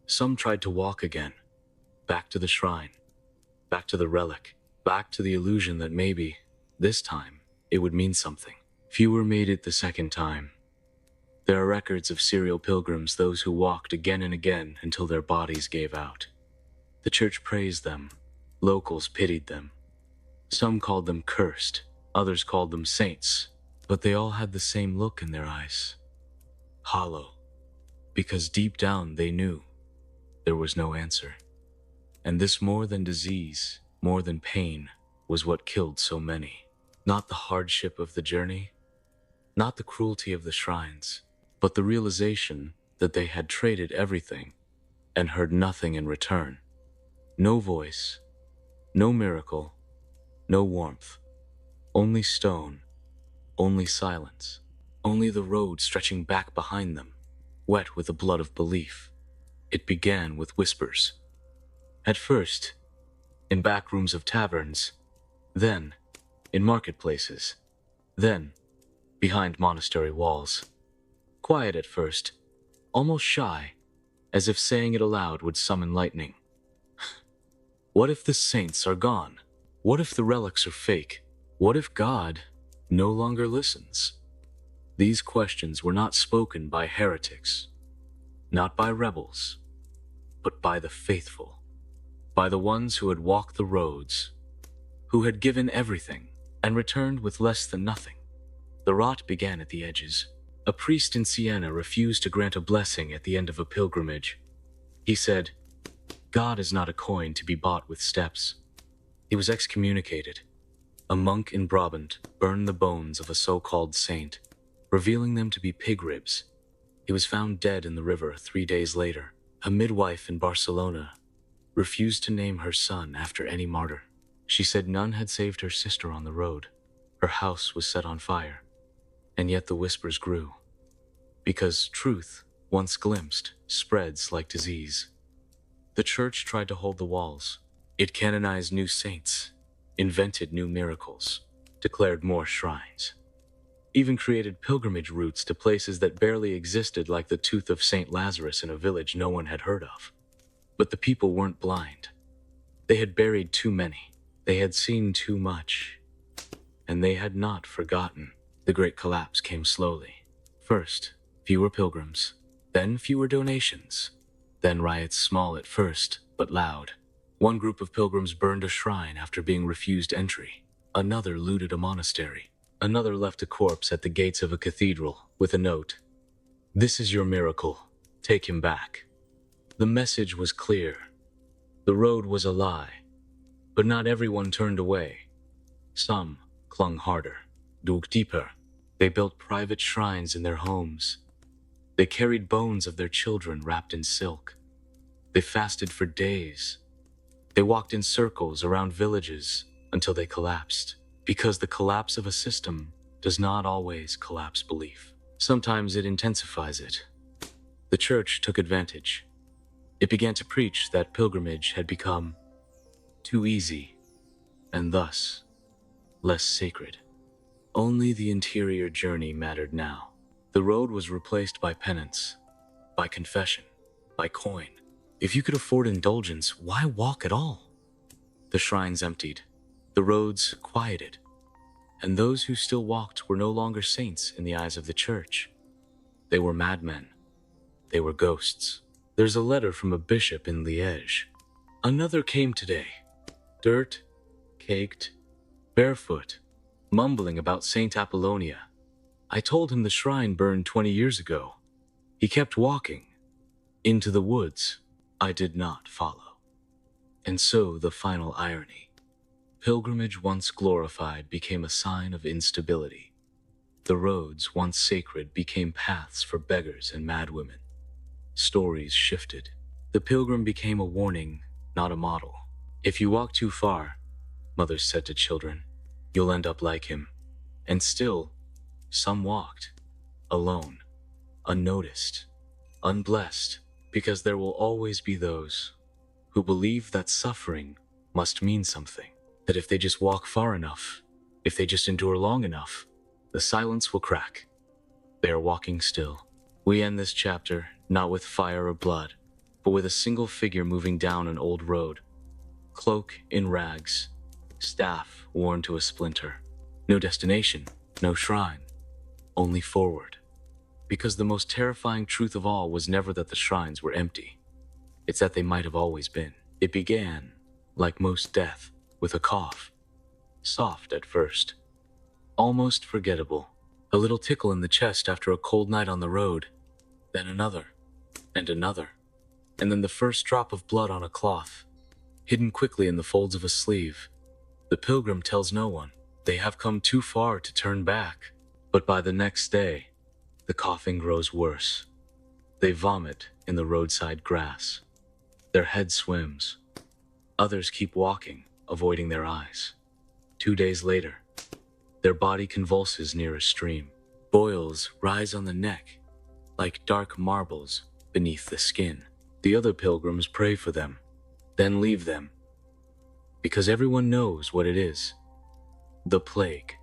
Some tried to walk again, back to the shrine, back to the relic, back to the illusion that maybe, this time, it would mean something. Fewer made it the second time. There are records of serial pilgrims, those who walked again and again until their bodies gave out. The church praised them. Locals pitied them. Some called them cursed, others called them saints, but they all had the same look in their eyes. Hollow, because deep down they knew there was no answer. And this, more than disease, more than pain, was what killed so many. Not the hardship of the journey, not the cruelty of the shrines, but the realization that they had traded everything and heard nothing in return. No voice, no miracle, no warmth, only stone, only silence, only the road stretching back behind them, wet with the blood of belief. It began with whispers. At first, in back rooms of taverns, then in marketplaces, then behind monastery walls. Quiet at first, almost shy, as if saying it aloud would summon lightning. What if the saints are gone? What if the relics are fake? What if God no longer listens? These questions were not spoken by heretics, not by rebels, but by the faithful, by the ones who had walked the roads, who had given everything and returned with less than nothing. The rot began at the edges. A priest in Siena refused to grant a blessing at the end of a pilgrimage. He said, "God is not a coin to be bought with steps." He was excommunicated. A monk in Brabant burned the bones of a so-called saint, revealing them to be pig ribs. He was found dead in the river 3 days later. A midwife in Barcelona refused to name her son after any martyr. She said none had saved her sister on the road. Her house was set on fire. And yet the whispers grew. Because truth, once glimpsed, spreads like disease. The church tried to hold the walls. It canonized new saints, invented new miracles, declared more shrines, even created pilgrimage routes to places that barely existed, like the tooth of St. Lazarus in a village no one had heard of. But the people weren't blind. They had buried too many. They had seen too much. And they had not forgotten. The Great Collapse came slowly. First, fewer pilgrims, then fewer donations, then riots, small at first, but loud. One group of pilgrims burned a shrine after being refused entry. Another looted a monastery. Another left a corpse at the gates of a cathedral with a note, "This is your miracle. Take him back." The message was clear. The road was a lie. But not everyone turned away. Some clung harder, dug deeper. They built private shrines in their homes. They carried bones of their children wrapped in silk. They fasted for days. They walked in circles around villages until they collapsed. Because the collapse of a system does not always collapse belief. Sometimes it intensifies it. The church took advantage. It began to preach that pilgrimage had become too easy, and thus less sacred. Only the interior journey mattered now. The road was replaced by penance, by confession, by coin. If you could afford indulgence, why walk at all? The shrines emptied, the roads quieted, and those who still walked were no longer saints in the eyes of the church. They were madmen. They were ghosts. There's a letter from a bishop in Liège. Another came today. Dirt, caked, barefoot, mumbling about Saint Apollonia. I told him the shrine burned 20 years ago. He kept walking. Into the woods. I did not follow. And so the final irony. Pilgrimage once glorified became a sign of instability. The roads once sacred became paths for beggars and madwomen. Stories shifted. The pilgrim became a warning, not a model. If you walk too far, mothers said to children, you'll end up like him. And still, some walked, alone, unnoticed, unblessed, because there will always be those who believe that suffering must mean something, that if they just walk far enough, if they just endure long enough, the silence will crack. They are walking still. We end this chapter not with fire or blood, but with a single figure moving down an old road, cloak in rags, staff worn to a splinter. No destination, no shrine, only forward. Because the most terrifying truth of all was never that the shrines were empty. It's that they might have always been. It began, like most death, with a cough. Soft at first, almost forgettable. A little tickle in the chest after a cold night on the road, then another, and another, and then the first drop of blood on a cloth, hidden quickly in the folds of a sleeve. The pilgrim tells no one. They have come too far to turn back. But by the next day, the coughing grows worse. They vomit in the roadside grass. Their head swims. Others keep walking, avoiding their eyes. 2 days later, their body convulses near a stream. Boils rise on the neck, like dark marbles beneath the skin. The other pilgrims pray for them, then leave them, because everyone knows what it is. The plague.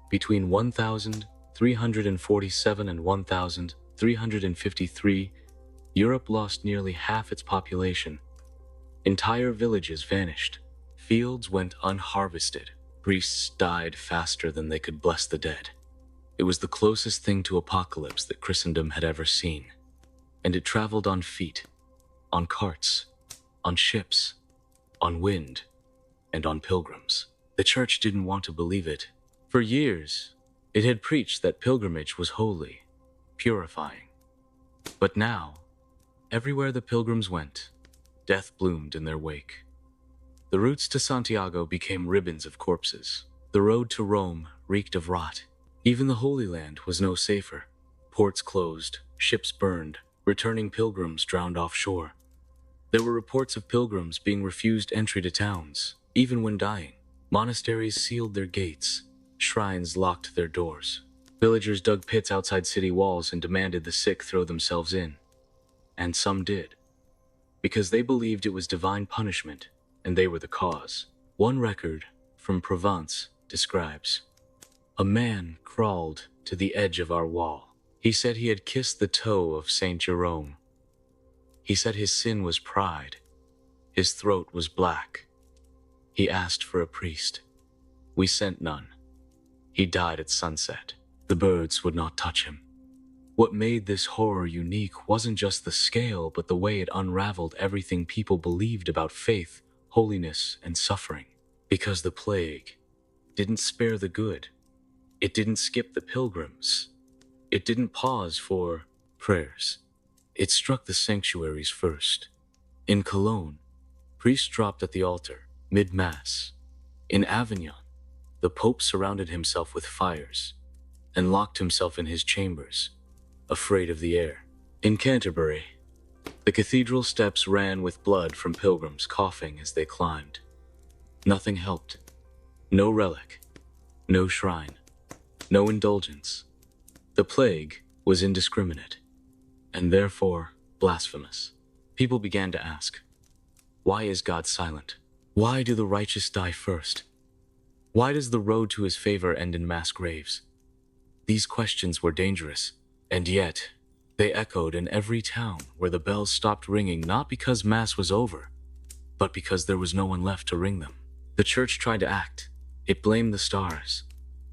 Between 1347 and 1353, Europe lost nearly half its population. Entire villages vanished. Fields went unharvested. Priests died faster than they could bless the dead. It was the closest thing to apocalypse that Christendom had ever seen. And it traveled on feet, on carts, on ships, on wind, and on pilgrims. The church didn't want to believe it. For years, it had preached that pilgrimage was holy, purifying. But now, everywhere the pilgrims went, death bloomed in their wake. The routes to Santiago became ribbons of corpses. The road to Rome reeked of rot. Even the Holy Land was no safer. Ports closed, ships burned, returning pilgrims drowned offshore. There were reports of pilgrims being refused entry to towns, even when dying. Monasteries sealed their gates. Shrines locked their doors. Villagers dug pits outside city walls and demanded the sick throw themselves in. And some did, because they believed it was divine punishment, and they were the cause. One record from Provence describes, a man crawled to the edge of our wall. He said he had kissed the toe of Saint Jerome. He said his sin was pride. His throat was black. He asked for a priest. We sent none. He died at sunset. The birds would not touch him. What made this horror unique wasn't just the scale, but the way it unraveled everything people believed about faith, holiness, and suffering. Because the plague didn't spare the good. It didn't skip the pilgrims. It didn't pause for prayers. It struck the sanctuaries first. In Cologne, priests dropped at the altar, mid-mass. In Avignon, the Pope surrounded himself with fires and locked himself in his chambers, afraid of the air. In Canterbury, the cathedral steps ran with blood from pilgrims coughing as they climbed. Nothing helped. No relic, no shrine, no indulgence. The plague was indiscriminate, and therefore blasphemous. People began to ask, why is God silent? Why do the righteous die first? Why does the road to his favor end in mass graves? These questions were dangerous, and yet they echoed in every town where the bells stopped ringing, not because mass was over, but because there was no one left to ring them. The church tried to act. It blamed the stars,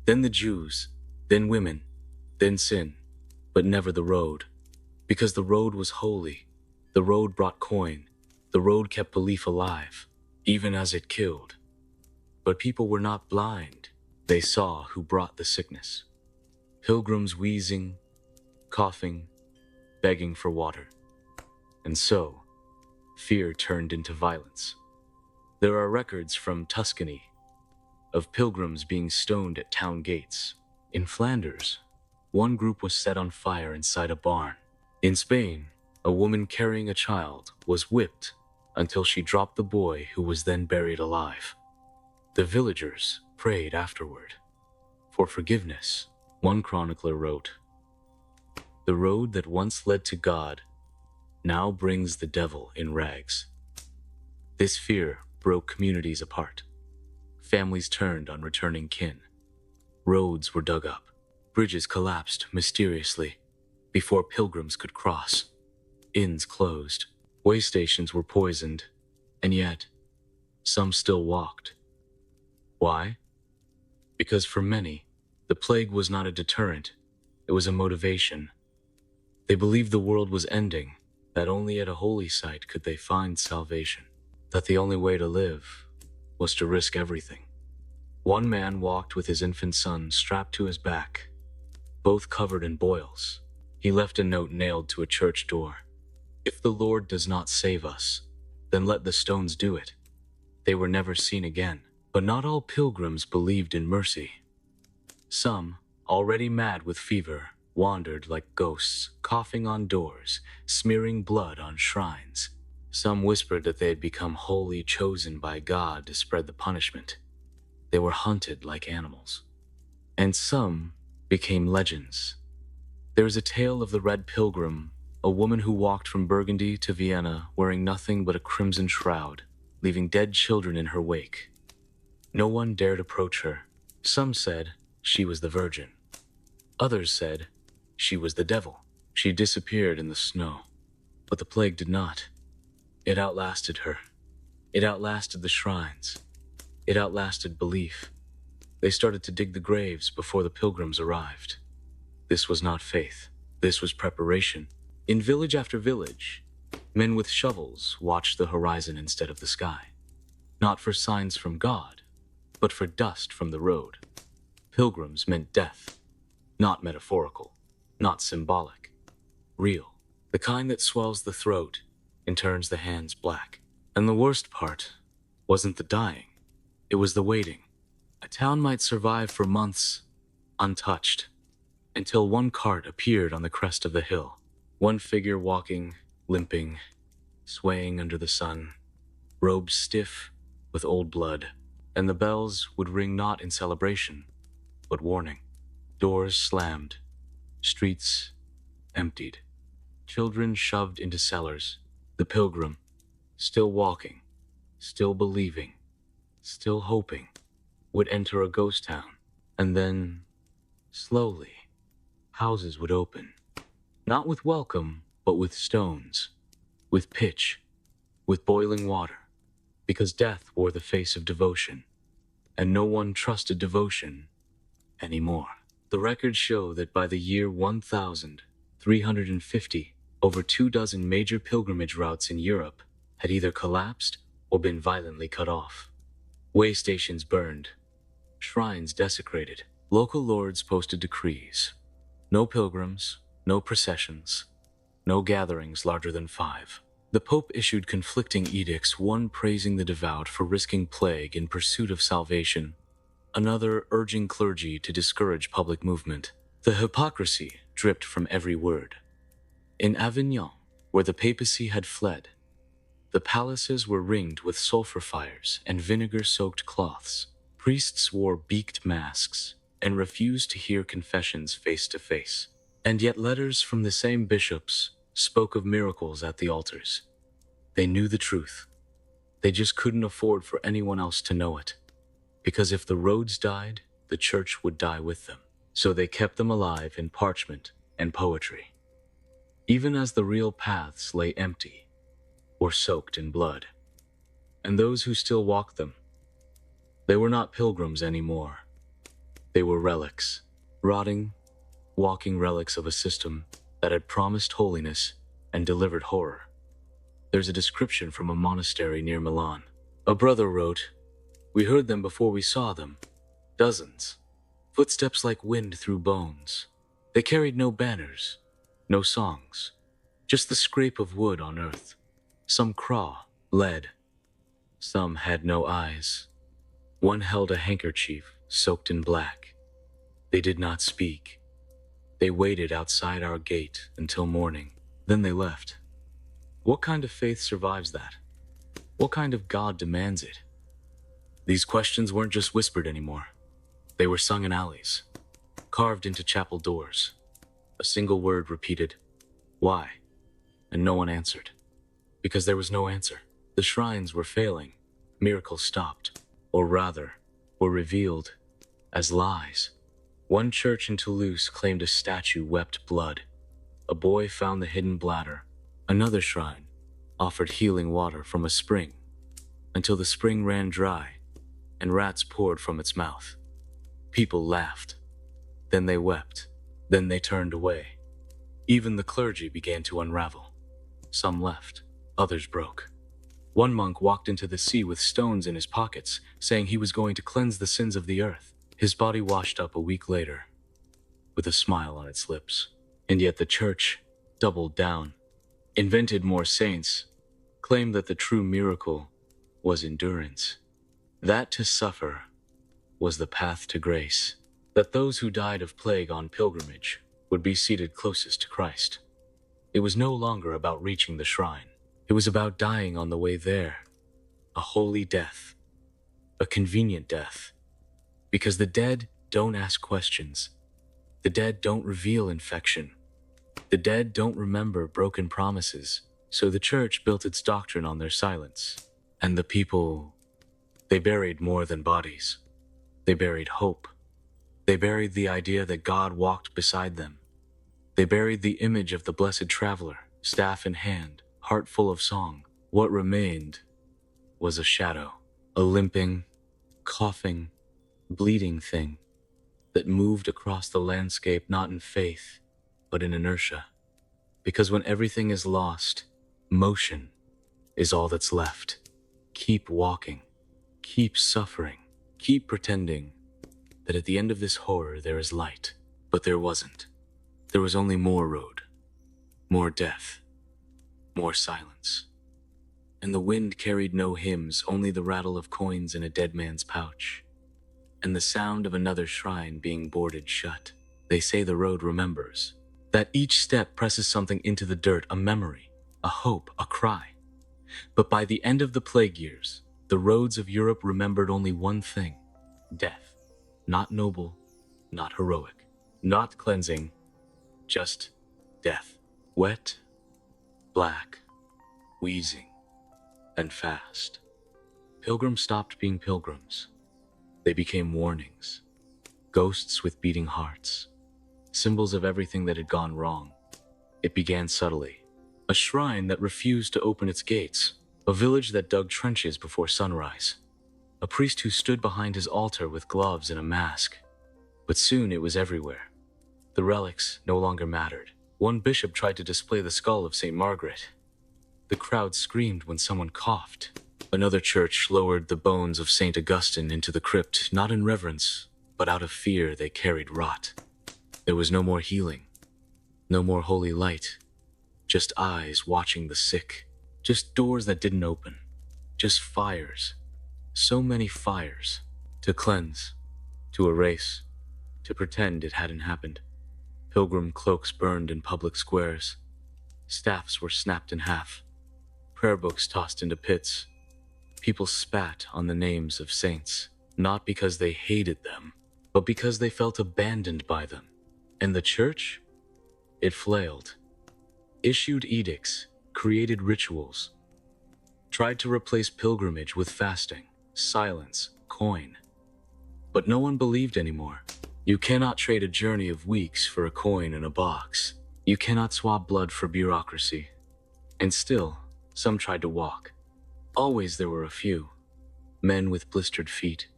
then the Jews, then women, then sin, but never the road. Because the road was holy, the road brought coin, the road kept belief alive, even as it killed. But people were not blind. They saw who brought the sickness. Pilgrims wheezing, coughing, begging for water. And so, fear turned into violence. There are records from Tuscany of pilgrims being stoned at town gates. In Flanders, one group was set on fire inside a barn. In Spain, a woman carrying a child was whipped until she dropped the boy, who was then buried alive. The villagers prayed afterward for forgiveness. One chronicler wrote, "The road that once led to God now brings the devil in rags." This fear broke communities apart. Families turned on returning kin. Roads were dug up. Bridges collapsed mysteriously before pilgrims could cross. Inns closed. Way stations were poisoned. And yet, some still walked. Why? Because for many, the plague was not a deterrent. It was a motivation. They believed the world was ending, that only at a holy site could they find salvation, that the only way to live was to risk everything. One man walked with his infant son strapped to his back, both covered in boils. He left a note nailed to a church door. "If the Lord does not save us, then let the stones do it." They were never seen again. But not all pilgrims believed in mercy. Some, already mad with fever, wandered like ghosts, coughing on doors, smearing blood on shrines. Some whispered that they had become wholly chosen by God to spread the punishment. They were hunted like animals. And some became legends. There is a tale of the Red Pilgrim, a woman who walked from Burgundy to Vienna wearing nothing but a crimson shroud, leaving dead children in her wake. No one dared approach her. Some said she was the Virgin. Others said she was the devil. She disappeared in the snow. But the plague did not. It outlasted her. It outlasted the shrines. It outlasted belief. They started to dig the graves before the pilgrims arrived. This was not faith. This was preparation. In village after village, men with shovels watched the horizon instead of the sky. Not for signs from God, but for dust from the road. Pilgrims meant death. Not metaphorical, not symbolic. Real. The kind that swells the throat and turns the hands black. And the worst part wasn't the dying. It was the waiting. A town might survive for months, untouched, until one cart appeared on the crest of the hill. One figure walking, limping, swaying under the sun, robes stiff with old blood. And the bells would ring not in celebration, but warning. Doors slammed, streets emptied, children shoved into cellars. The pilgrim, still walking, still believing, still hoping, would enter a ghost town. And then, slowly, houses would open. Not with welcome, but with stones, with pitch, with boiling water. Because death wore the face of devotion, and no one trusted devotion anymore. The records show that by the year 1350, over 24 major pilgrimage routes in Europe had either collapsed or been violently cut off. Way stations burned, shrines desecrated. Local lords posted decrees. No pilgrims, no processions, no gatherings larger than 5. The Pope issued conflicting edicts, one praising the devout for risking plague in pursuit of salvation, another urging clergy to discourage public movement. The hypocrisy dripped from every word. In Avignon, where the papacy had fled, the palaces were ringed with sulfur fires and vinegar-soaked cloths. Priests wore beaked masks and refused to hear confessions face to face. And yet letters from the same bishops spoke of miracles at the altars. They knew the truth. They just couldn't afford for anyone else to know it. because if the roads died, the church would die with them. So they kept them alive in parchment and poetry, even as the real paths lay empty or soaked in blood. And those who still walked them, they were not pilgrims anymore. They were relics, rotting, walking relics of a system that had promised holiness and delivered horror. There's a description from a monastery near Milan. A brother wrote, "We heard them before we saw them. Dozens. Footsteps like wind through bones. They carried no banners, no songs, just the scrape of wood on earth. Some craw, lead. Some had no eyes. One held a handkerchief soaked in black. They did not speak. They waited outside our gate until morning. Then they left." What kind of faith survives that? What kind of God demands it? These questions weren't just whispered anymore. They were sung in alleys, carved into chapel doors. A single word repeated, "Why?" And no one answered. Because there was no answer. The shrines were failing. Miracles stopped, or rather, were revealed as lies. One church in Toulouse claimed a statue wept blood. A boy found the hidden bladder. Another shrine offered healing water from a spring until the spring ran dry and rats poured from its mouth. People laughed. Then they wept. Then they turned away. Even the clergy began to unravel. Some left. Others broke. One monk walked into the sea with stones in his pockets, saying he was going to cleanse the sins of the earth. His body washed up a week later, with a smile on its lips. And yet the church doubled down, invented more saints, claimed that the true miracle was endurance. That to suffer was the path to grace. That those who died of plague on pilgrimage would be seated closest to Christ. It was no longer about reaching the shrine. It was about dying on the way there. A holy death. A convenient death. Because the dead don't ask questions. The dead don't reveal infection. The dead don't remember broken promises. So the church built its doctrine on their silence. And the people, they buried more than bodies. They buried hope. They buried the idea that God walked beside them. They buried the image of the blessed traveler, staff in hand, heart full of song. What remained was a shadow, a limping, coughing, bleeding thing that moved across the landscape not in faith, but in inertia. Because when everything is lost, motion is all that's left. Keep walking, keep suffering, keep pretending that at the end of this horror there is light. But there wasn't. There was only more road, more death, more silence. And the wind carried no hymns, only the rattle of coins in a dead man's pouch, and the sound of another shrine being boarded shut. They say the road remembers, that each step presses something into the dirt, a memory, a hope, a cry. But by the end of the plague years, the roads of Europe remembered only one thing: death. Not noble, not heroic, not cleansing, just death. Wet, black, wheezing, and fast. Pilgrims stopped being pilgrims. They became warnings, ghosts with beating hearts, symbols of everything that had gone wrong. It began subtly. A shrine that refused to open its gates, a village that dug trenches before sunrise, a priest who stood behind his altar with gloves and a mask. But soon it was everywhere. The relics no longer mattered. One bishop tried to display the skull of St. Margaret. The crowd screamed when someone coughed. Another church lowered the bones of St. Augustine into the crypt, not in reverence, but out of fear they carried rot. There was no more healing, no more holy light, just eyes watching the sick, just doors that didn't open, just fires, so many fires, to cleanse, to erase, to pretend it hadn't happened. Pilgrim cloaks burned in public squares, staffs were snapped in half, prayer books tossed into pits. People spat on the names of saints, not because they hated them, but because they felt abandoned by them. And the church? It flailed, issued edicts, created rituals, tried to replace pilgrimage with fasting, silence, coin. But no one believed anymore. You cannot trade a journey of weeks for a coin in a box. You cannot swap blood for bureaucracy. And still, some tried to walk. Always there were a few. Men with blistered feet,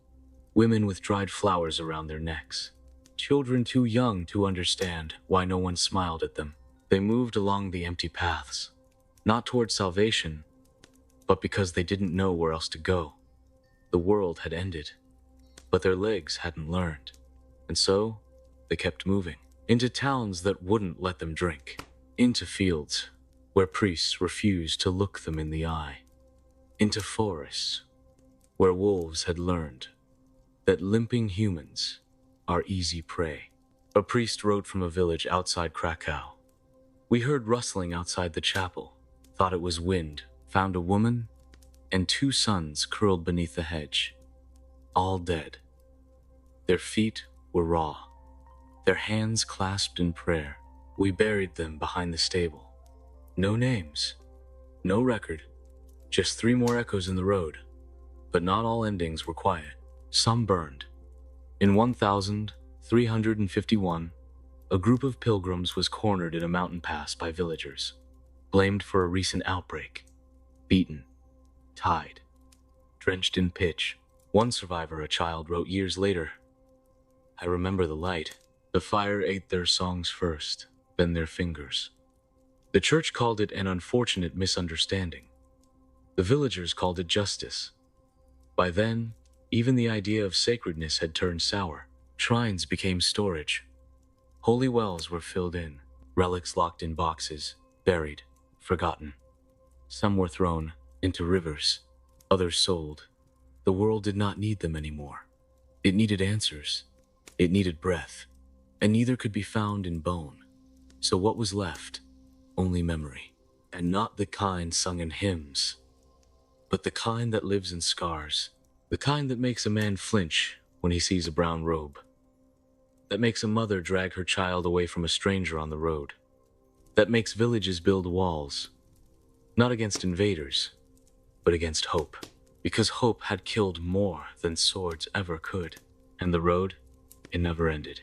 women with dried flowers around their necks, children too young to understand why no one smiled at them. They moved along the empty paths, not toward salvation, but because they didn't know where else to go. The world had ended, but their legs hadn't learned, and so they kept moving, into towns that wouldn't let them drink, into fields where priests refused to look them in the eye, into forests where wolves had learned that limping humans are easy prey. A priest wrote from a village outside Krakow. We heard rustling outside the chapel, thought it was wind, found a woman and 2 sons curled beneath the hedge, all dead. Their feet were raw, their hands clasped in prayer. We buried them behind the stable. No names, no record, just 3 more echoes in the road. But not all endings were quiet. Some burned. In 1351, a group of pilgrims was cornered in a mountain pass by villagers, blamed for a recent outbreak, beaten, tied, drenched in pitch. One survivor, a child, wrote years later, "I remember the light. The fire ate their songs first, then their fingers." The church called it an unfortunate misunderstanding. The villagers called it justice. By then, even the idea of sacredness had turned sour. Shrines became storage. Holy wells were filled in, relics locked in boxes, buried, forgotten. Some were thrown into rivers, others sold. The world did not need them anymore. It needed answers. It needed breath, and neither could be found in bone. So what was left? Only memory, and not the kind sung in hymns, but the kind that lives in scars, the kind that makes a man flinch when he sees a brown robe, that makes a mother drag her child away from a stranger on the road, that makes villages build walls, not against invaders, but against hope, because hope had killed more than swords ever could. And the road, it never ended.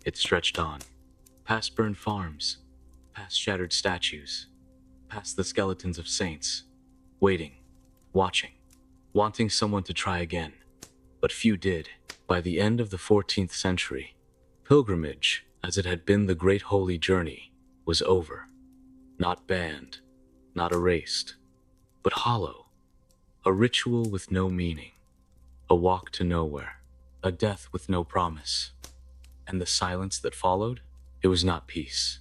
It stretched on, past burned farms, past shattered statues, past the skeletons of saints, waiting, watching, wanting someone to try again. But few did. By the end of the 14th century, pilgrimage, as it had been the great holy journey, was over. Not banned, not erased, but hollow. A ritual with no meaning, a walk to nowhere, a death with no promise. And the silence that followed, it was not peace.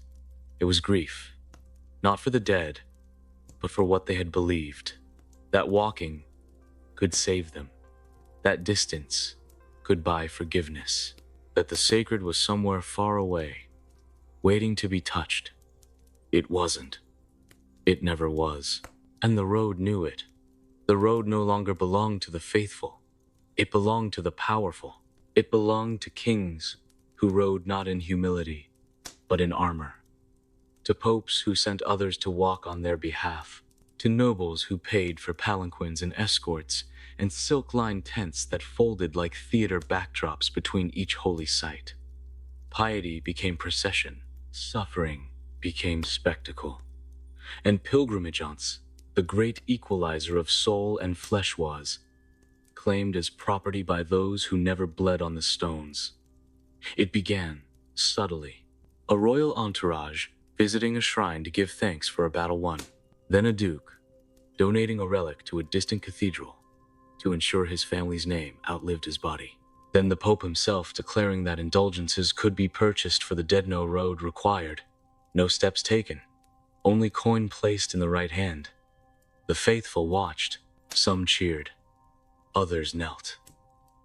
It was grief, not for the dead, but for what they had believed. That walking could save them. That distance could buy forgiveness. That the sacred was somewhere far away, waiting to be touched. It wasn't. It never was. And the road knew it. The road no longer belonged to the faithful. It belonged to the powerful. It belonged to kings who rode not in humility, but in armor. To popes who sent others to walk on their behalf. To nobles who paid for palanquins and escorts and silk-lined tents that folded like theater backdrops between each holy site. Piety became procession. Suffering became spectacle. And pilgrimage, the great equalizer of soul and flesh, was claimed as property by those who never bled on the stones. It began subtly. A royal entourage visiting a shrine to give thanks for a battle won. Then a duke donating a relic to a distant cathedral to ensure his family's name outlived his body. Then the Pope himself declaring that indulgences could be purchased for the dead. No road required, no steps taken, only coin placed in the right hand. The faithful watched, some cheered, others knelt.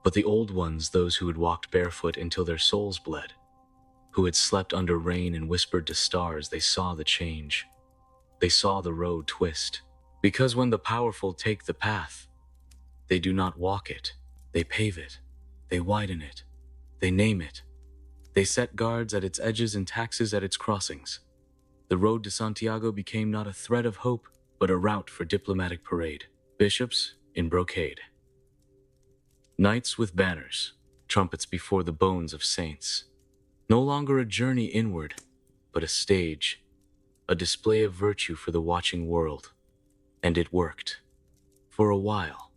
But the old ones, those who had walked barefoot until their souls bled, who had slept under rain and whispered to stars, they saw the change. They saw the road twist. Because when the powerful take the path, they do not walk it, they pave it, they widen it, they name it. They set guards at its edges and taxes at its crossings. The road to Santiago became not a thread of hope, but a route for diplomatic parade. Bishops in brocade, knights with banners, trumpets before the bones of saints. No longer a journey inward, but a stage, a display of virtue for the watching world. And it worked. For a while,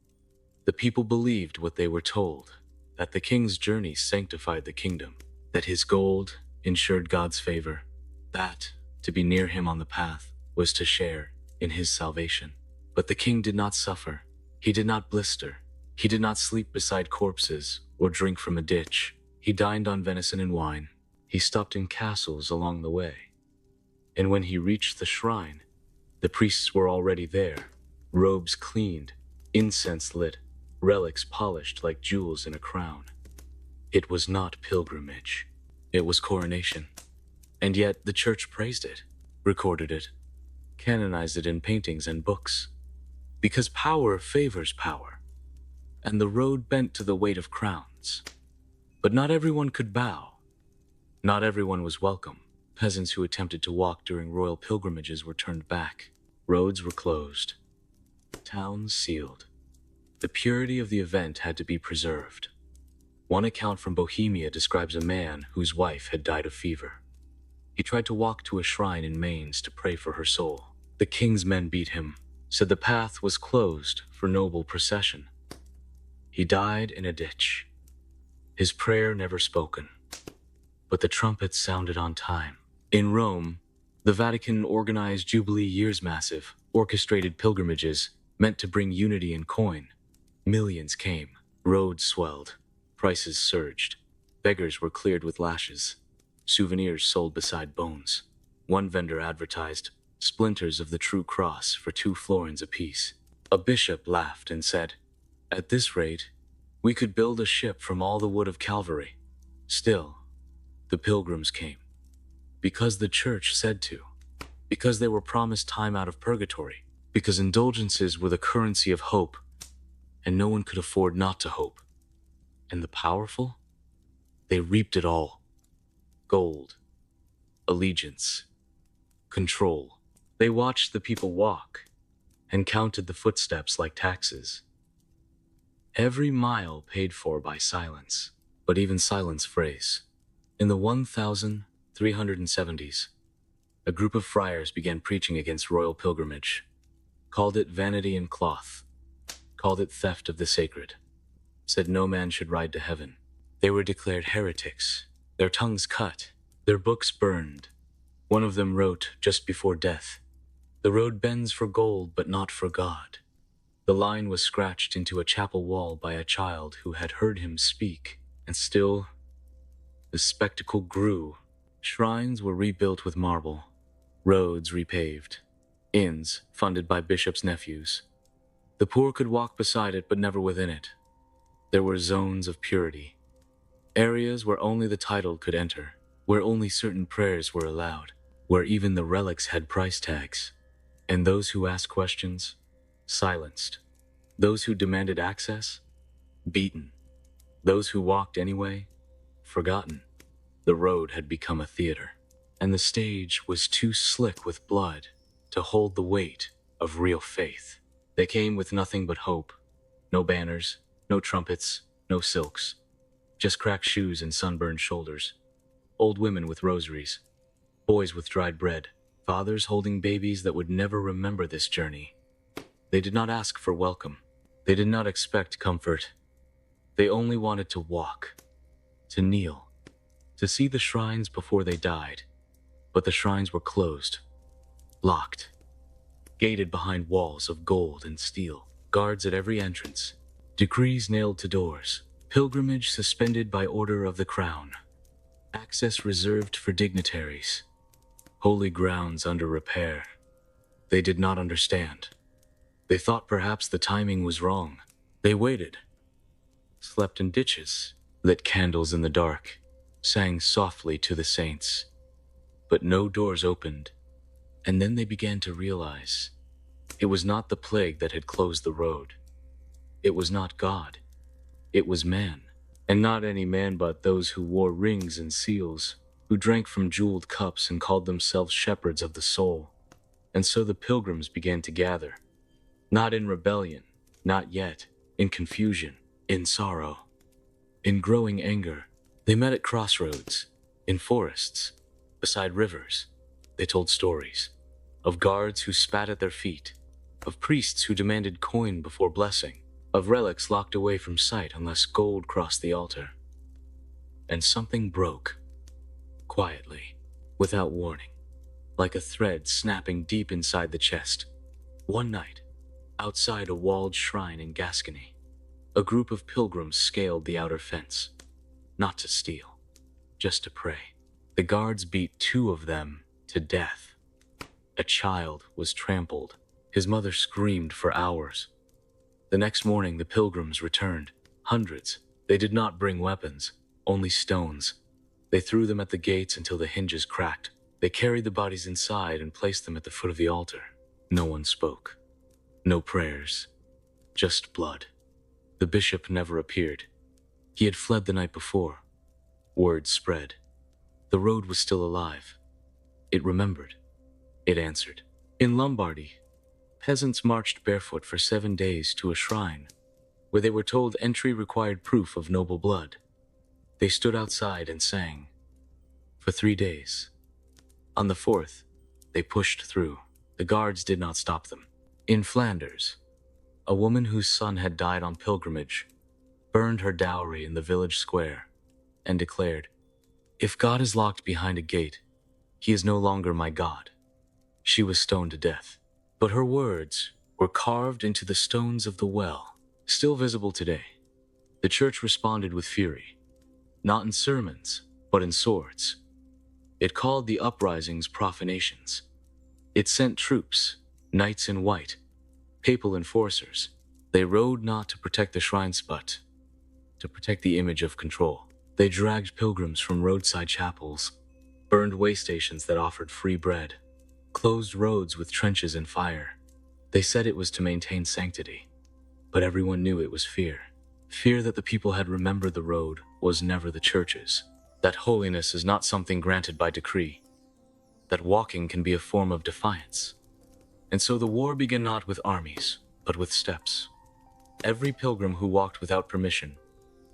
the people believed what they were told, that the king's journey sanctified the kingdom, that his gold ensured God's favor, that to be near him on the path was to share in his salvation. But the king did not suffer. He did not blister. He did not sleep beside corpses or drink from a ditch. He dined on venison and wine. He stopped in castles along the way. And when he reached the shrine, the priests were already there, robes cleaned, incense lit, relics polished like jewels in a crown. It was not pilgrimage. It was coronation. And yet the church praised it, recorded it, canonized it in paintings and books. Because power favors power, and the road bent to the weight of crowns. But not everyone could bow. Not everyone was welcome. Peasants who attempted to walk during royal pilgrimages were turned back. Roads were closed. Towns sealed. The purity of the event had to be preserved. One account from Bohemia describes a man whose wife had died of fever. He tried to walk to a shrine in Mainz to pray for her soul. The king's men beat him, said the path was closed for noble procession. He died in a ditch, his prayer never spoken. But the trumpets sounded on time. In Rome, the Vatican organized Jubilee Years Massive, orchestrated pilgrimages meant to bring unity and coin. Millions came, roads swelled, prices surged, beggars were cleared with lashes, souvenirs sold beside bones. One vendor advertised splinters of the true cross for 2 florins apiece. A bishop laughed and said, "At this rate, we could build a ship from all the wood of Calvary." Still, the pilgrims came. Because the church said to. Because they were promised time out of purgatory. Because indulgences were the currency of hope, and no one could afford not to hope. And the powerful? They reaped it all. Gold, allegiance, control. They watched the people walk and counted the footsteps like taxes. Every mile paid for by silence, but even silence frays. In the 1370s, a group of friars began preaching against royal pilgrimage, called it vanity and cloth, called it theft of the sacred, said no man should ride to heaven. They were declared heretics, their tongues cut, their books burned. One of them wrote just before death, "The road bends for gold, but not for God." The line was scratched into a chapel wall by a child who had heard him speak, and still the spectacle grew. Shrines were rebuilt with marble, roads repaved, inns funded by bishops' nephews. The poor could walk beside it, but never within it. There were zones of purity, areas where only the titled could enter, where only certain prayers were allowed, where even the relics had price tags. And those who asked questions, silenced. Those who demanded access, beaten. Those who walked anyway, forgotten. The road had become a theater, and the stage was too slick with blood to hold the weight of real faith. They came with nothing but hope. No banners, no trumpets, no silks. Just cracked shoes and sunburned shoulders. Old women with rosaries. Boys with dried bread. Fathers holding babies that would never remember this journey. They did not ask for welcome. They did not expect comfort. They only wanted to walk, to kneel, to see the shrines before they died. But the shrines were closed, locked, gated behind walls of gold and steel, guards at every entrance, decrees nailed to doors, pilgrimage suspended by order of the crown, access reserved for dignitaries, holy grounds under repair. They did not understand. They thought perhaps the timing was wrong. They waited, slept in ditches, lit candles in the dark, sang softly to the saints. But no doors opened, and then they began to realize it was not the plague that had closed the road. It was not God. It was man, and not any man but those who wore rings and seals, who drank from jeweled cups and called themselves shepherds of the soul. And so the pilgrims began to gather, not in rebellion, not yet, in confusion, in sorrow. In growing anger, they met at crossroads, in forests, beside rivers. They told stories of guards who spat at their feet, of priests who demanded coin before blessing, of relics locked away from sight unless gold crossed the altar. And something broke, quietly, without warning, like a thread snapping deep inside the chest. One night, outside a walled shrine in Gascony, a group of pilgrims scaled the outer fence, not to steal, just to pray. The guards beat two of them to death. A child was trampled. His mother screamed for hours. The next morning, the pilgrims returned, hundreds. They did not bring weapons, only stones. They threw them at the gates until the hinges cracked. They carried the bodies inside and placed them at the foot of the altar. No one spoke. No prayers. Just blood. The bishop never appeared. He had fled the night before. Word spread. The road was still alive. It remembered. It answered. In Lombardy, peasants marched barefoot for 7 days to a shrine, where they were told entry required proof of noble blood. They stood outside and sang. For 3 days. On the 4th, they pushed through. The guards did not stop them. In Flanders, a woman whose son had died on pilgrimage burned her dowry in the village square and declared, "If God is locked behind a gate, he is no longer my God." She was stoned to death, but her words were carved into the stones of the well, still visible today. The church responded with fury, not in sermons, but in swords. It called the uprisings profanations. It sent troops, knights in white, papal enforcers. They rode not to protect the shrines, but to protect the image of control. They dragged pilgrims from roadside chapels, burned way stations that offered free bread, closed roads with trenches and fire. They said it was to maintain sanctity, but everyone knew it was fear. Fear that the people had remembered the road was never the church's, that holiness is not something granted by decree, that walking can be a form of defiance. And so the war began not with armies, but with steps. Every pilgrim who walked without permission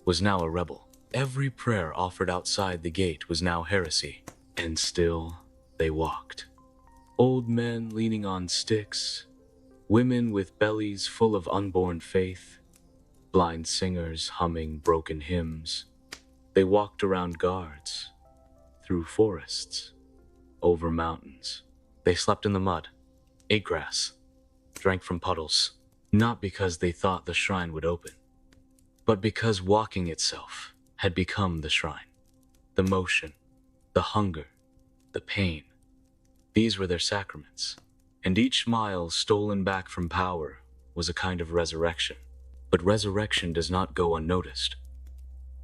was now a rebel. Every prayer offered outside the gate was now heresy. And still they walked. Old men leaning on sticks, women with bellies full of unborn faith, blind singers humming broken hymns. They walked around guards, through forests, over mountains. They slept in the mud, ate grass, drank from puddles, not because they thought the shrine would open, but because walking itself had become the shrine. The motion, the hunger, the pain, these were their sacraments, and each mile stolen back from power was a kind of resurrection. But resurrection does not go unnoticed.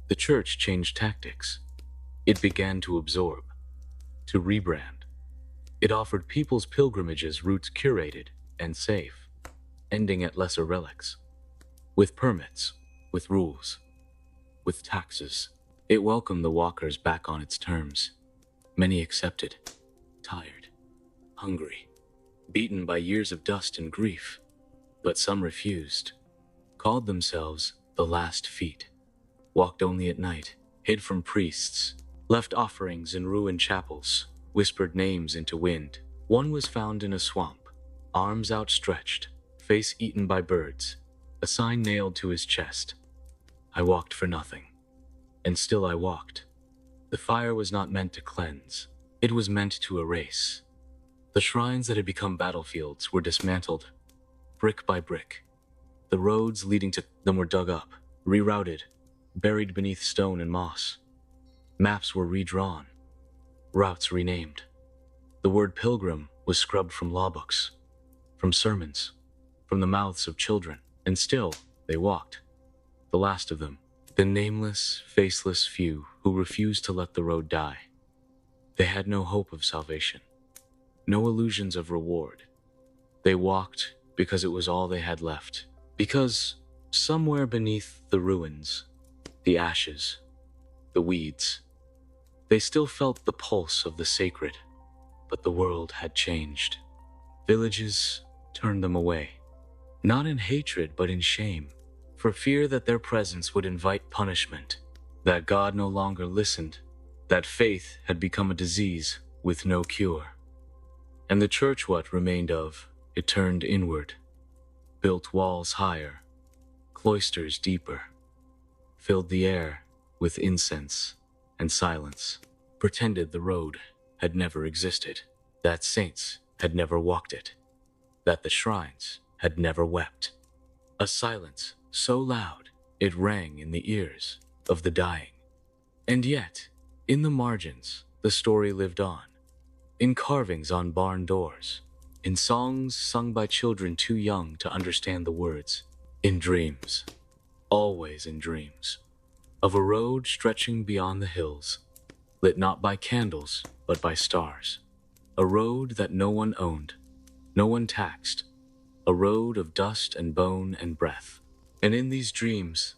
The church changed tactics. It began to absorb, to rebrand. It offered people's pilgrimages routes curated and safe, ending at lesser relics, with permits, with rules, with taxes. It welcomed the walkers back on its terms. Many accepted, tired, hungry, beaten by years of dust and grief, but some refused, called themselves the last feet, walked only at night, hid from priests, left offerings in ruined chapels, whispered names into wind. One was found in a swamp, arms outstretched, face eaten by birds, a sign nailed to his chest. I walked for nothing, and still I walked. The fire was not meant to cleanse, it was meant to erase. The shrines that had become battlefields were dismantled, brick by brick. The roads leading to them were dug up, rerouted, buried beneath stone and moss. Maps were redrawn, routes renamed. The word pilgrim was scrubbed from law books, from sermons, from the mouths of children, and still they walked. The last of them, the nameless, faceless few who refused to let the road die. They had no hope of salvation, no illusions of reward. They walked because it was all they had left. Because somewhere beneath the ruins, the ashes, the weeds, they still felt the pulse of the sacred, but the world had changed. Villages turned them away, not in hatred but in shame, for fear that their presence would invite punishment. that God no longer listened, that faith had become a disease with no cure. And the church, what remained of, it turned inward, built walls higher, cloisters deeper, filled the air with incense and silence, pretended the road had never existed, that saints had never walked it, that the shrines had never wept. A silence so loud it rang in the ears of the dying. And yet, in the margins, the story lived on, in carvings on barn doors, in songs sung by children too young to understand the words, in dreams, always in dreams, of a road stretching beyond the hills, lit not by candles but by stars, a road that no one owned, no one taxed, a road of dust and bone and breath. And in these dreams,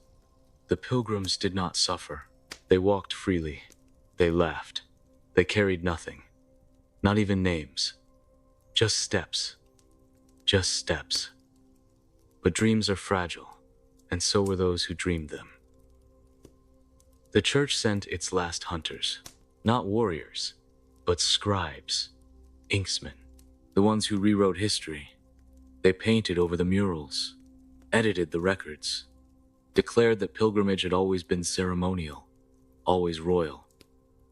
the pilgrims did not suffer. They walked freely. They laughed. They carried nothing, not even names, just steps, just steps. But dreams are fragile, and so were those who dreamed them. The church sent its last hunters, not warriors, but scribes, inksmen, the ones who rewrote history. They painted over the murals, edited the records, declared that pilgrimage had always been ceremonial, always royal,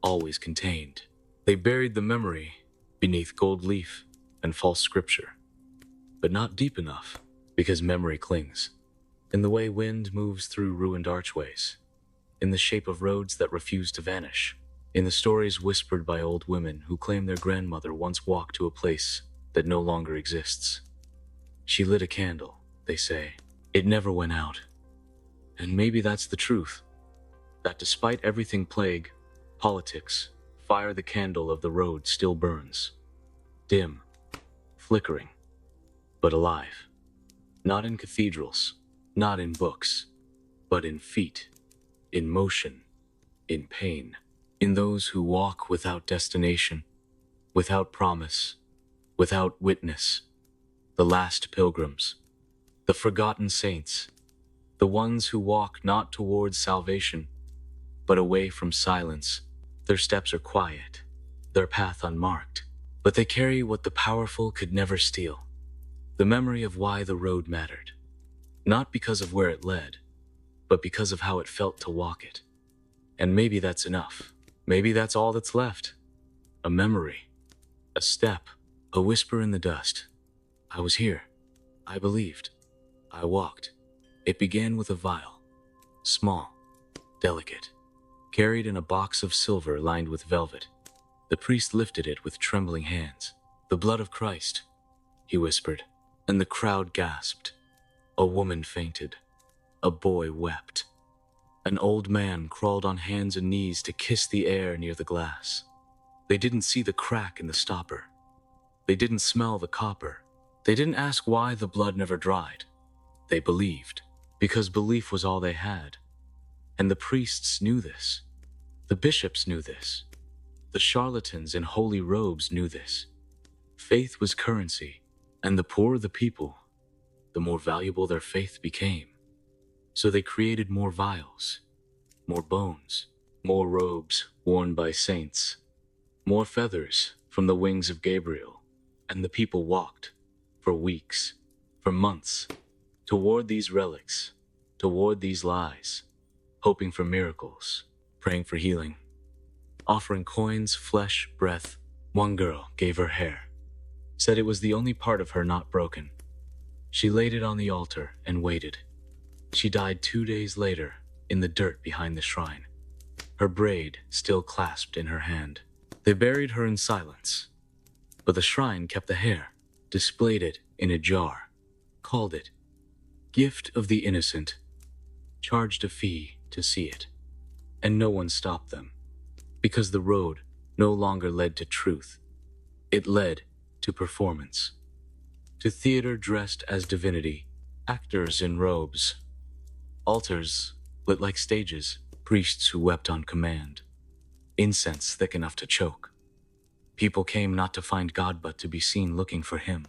always contained. They buried the memory beneath gold leaf and false scripture, but not deep enough, because memory clings, in the way wind moves through ruined archways, in the shape of roads that refuse to vanish, in the stories whispered by old women who claim their grandmother once walked to a place that no longer exists. She lit a candle, they say. It never went out. And maybe that's the truth, that despite everything plague, politics, fire, the candle of the road still burns. Dim, flickering, but alive. Not in cathedrals, not in books, but in feet, in motion, in pain, in those who walk without destination, without promise, without witness, the last pilgrims, the forgotten saints, the ones who walk not towards salvation, but away from silence. Their steps are quiet, their path unmarked, but they carry what the powerful could never steal, the memory of why the road mattered, not because of where it led, but because of how it felt to walk it. And maybe that's enough. Maybe that's all that's left. A memory, a step, a whisper in the dust. I was here. I believed. I walked. It began with a vial, small, delicate, carried in a box of silver lined with velvet. The priest lifted it with trembling hands. "The blood of Christ," he whispered, and the crowd gasped. A woman fainted. A boy wept. An old man crawled on hands and knees to kiss the air near the glass. They didn't see the crack in the stopper. They didn't smell the copper. They didn't ask why the blood never dried. They believed, because belief was all they had. And the priests knew this. The bishops knew this. The charlatans in holy robes knew this. Faith was currency, and the poorer the people, the more valuable their faith became. So they created more vials, more bones, more robes worn by saints, more feathers from the wings of Gabriel, and the people walked, for weeks, for months, toward these relics, toward these lies, hoping for miracles, praying for healing, offering coins, flesh, breath. One girl gave her hair, said it was the only part of her not broken. She laid it on the altar and waited. She died 2 days later in the dirt behind the shrine, her braid still clasped in her hand. They buried her in silence, but the shrine kept the hair, displayed it in a jar, called it gift of the innocent, charged a fee to see it, and no one stopped them, because the road no longer led to truth. It led to performance, to theater dressed as divinity, actors in robes, altars lit like stages, priests who wept on command, incense thick enough to choke. People came not to find God but to be seen looking for him,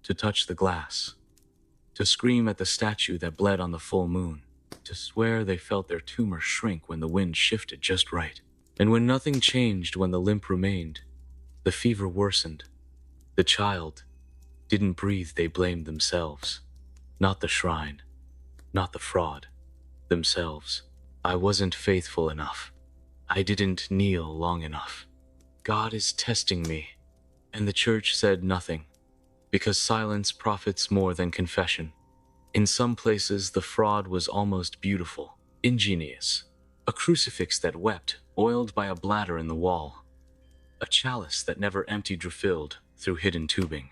to touch the glass, to scream at the statue that bled on the full moon. to swear they felt their tumor shrink when the wind shifted just right. And when nothing changed, when the limp remained, the fever worsened. The child didn't breathe, they blamed themselves. Not the shrine, not the fraud, themselves. I wasn't faithful enough. I didn't kneel long enough. God is testing me. And the church said nothing, because silence profits more than confession. In some places, the fraud was almost beautiful, ingenious. A crucifix that wept, oiled by a bladder in the wall. A chalice that never emptied refilled through hidden tubing.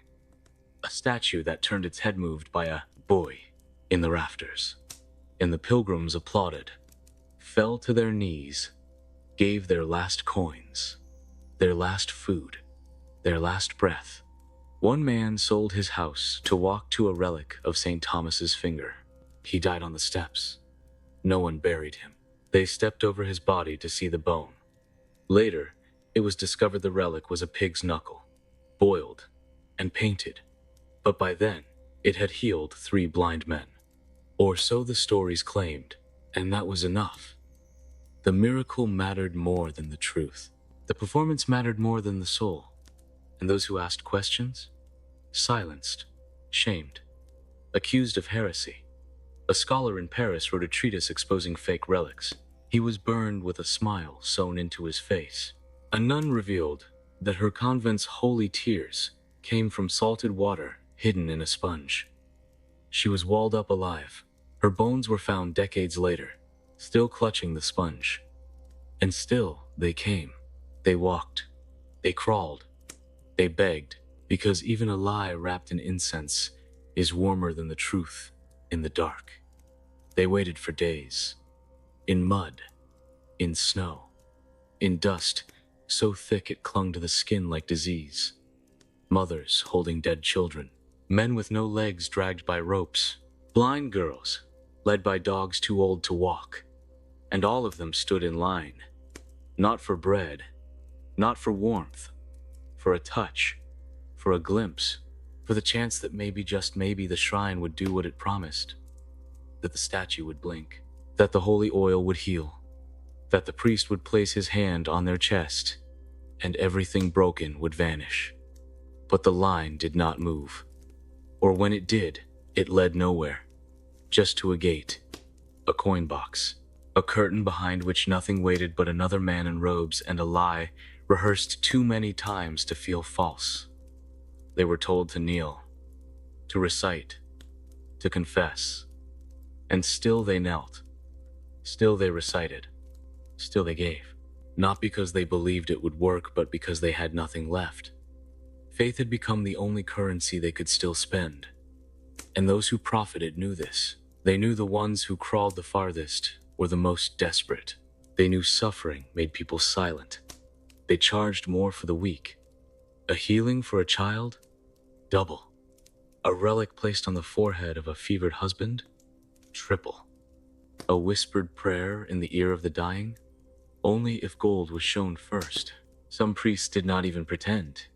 A statue that turned its head moved by a boy in the rafters. And the pilgrims applauded, fell to their knees, gave their last coins, their last food, their last breath. One man sold his house to walk to a relic of St. Thomas's finger. He died on the steps. No one buried him. They stepped over his body to see the bone. Later, it was discovered the relic was a pig's knuckle, boiled and painted. But by then, it had healed 3 blind men. Or so the stories claimed, and that was enough. The miracle mattered more than the truth. The performance mattered more than the soul. And those who asked questions? Silenced, shamed, accused of heresy. A scholar in Paris wrote a treatise exposing fake relics. He was burned with a smile sewn into his face. A nun revealed that her convent's holy tears came from salted water hidden in a sponge. She was walled up alive. Her bones were found decades later, still clutching the sponge. And still they came. They walked. They crawled. They begged, because even a lie wrapped in incense is warmer than the truth in the dark. They waited for days. In mud, in snow, in dust so thick it clung to the skin like disease. Mothers holding dead children, men with no legs dragged by ropes, blind girls led by dogs too old to walk. And all of them stood in line, not for bread, not for warmth, for a touch, for a glimpse, for the chance that maybe, just maybe, the shrine would do what it promised, that the statue would blink, that the holy oil would heal, that the priest would place his hand on their chest, and everything broken would vanish. But the line did not move. Or when it did, it led nowhere, just to a gate, a coin box, a curtain behind which nothing waited but another man in robes and a lie rehearsed too many times to feel false. They were told to kneel, to recite, to confess, and still they knelt, still they recited, still they gave, not because they believed it would work, but because they had nothing left. Faith had become the only currency they could still spend, and those who profited knew this. They knew the ones who crawled the farthest were the most desperate. They knew suffering made people silent. They charged more for the weak. A healing for a child? Double. A relic placed on the forehead of a fevered husband? Triple. A whispered prayer in the ear of the dying? Only if gold was shown first. Some priests did not even pretend.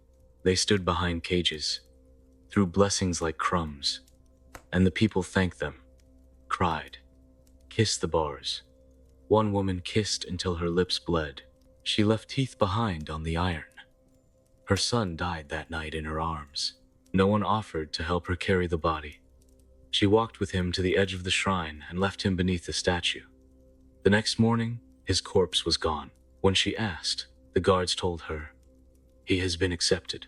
They stood behind cages, threw blessings like crumbs, and the people thanked them, cried, kissed the bars. One woman kissed until her lips bled. She left teeth behind on the iron. Her son died that night in her arms. No one offered to help her carry the body. She walked with him to the edge of the shrine and left him beneath the statue. The next morning, his corpse was gone. When she asked, the guards told her, "He has been accepted."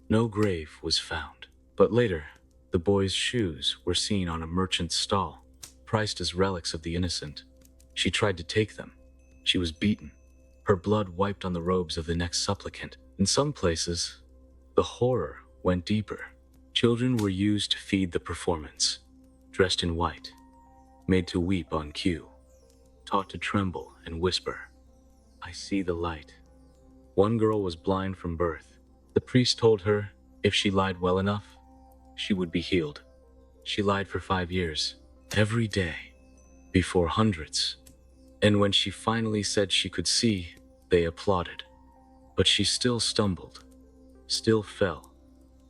No grave was found, but later, the boy's shoes were seen on a merchant's stall, priced as relics of the innocent. She tried to take them. She was beaten, her blood wiped on the robes of the next supplicant. In some places, the horror went deeper. Children were used to feed the performance, dressed in white, made to weep on cue, taught to tremble and whisper, "I see the light." One girl was blind from birth. The priest told her if she lied well enough, she would be healed. She lied for 5 years, every day, before hundreds. And when she finally said she could see, they applauded. But she still stumbled, still fell.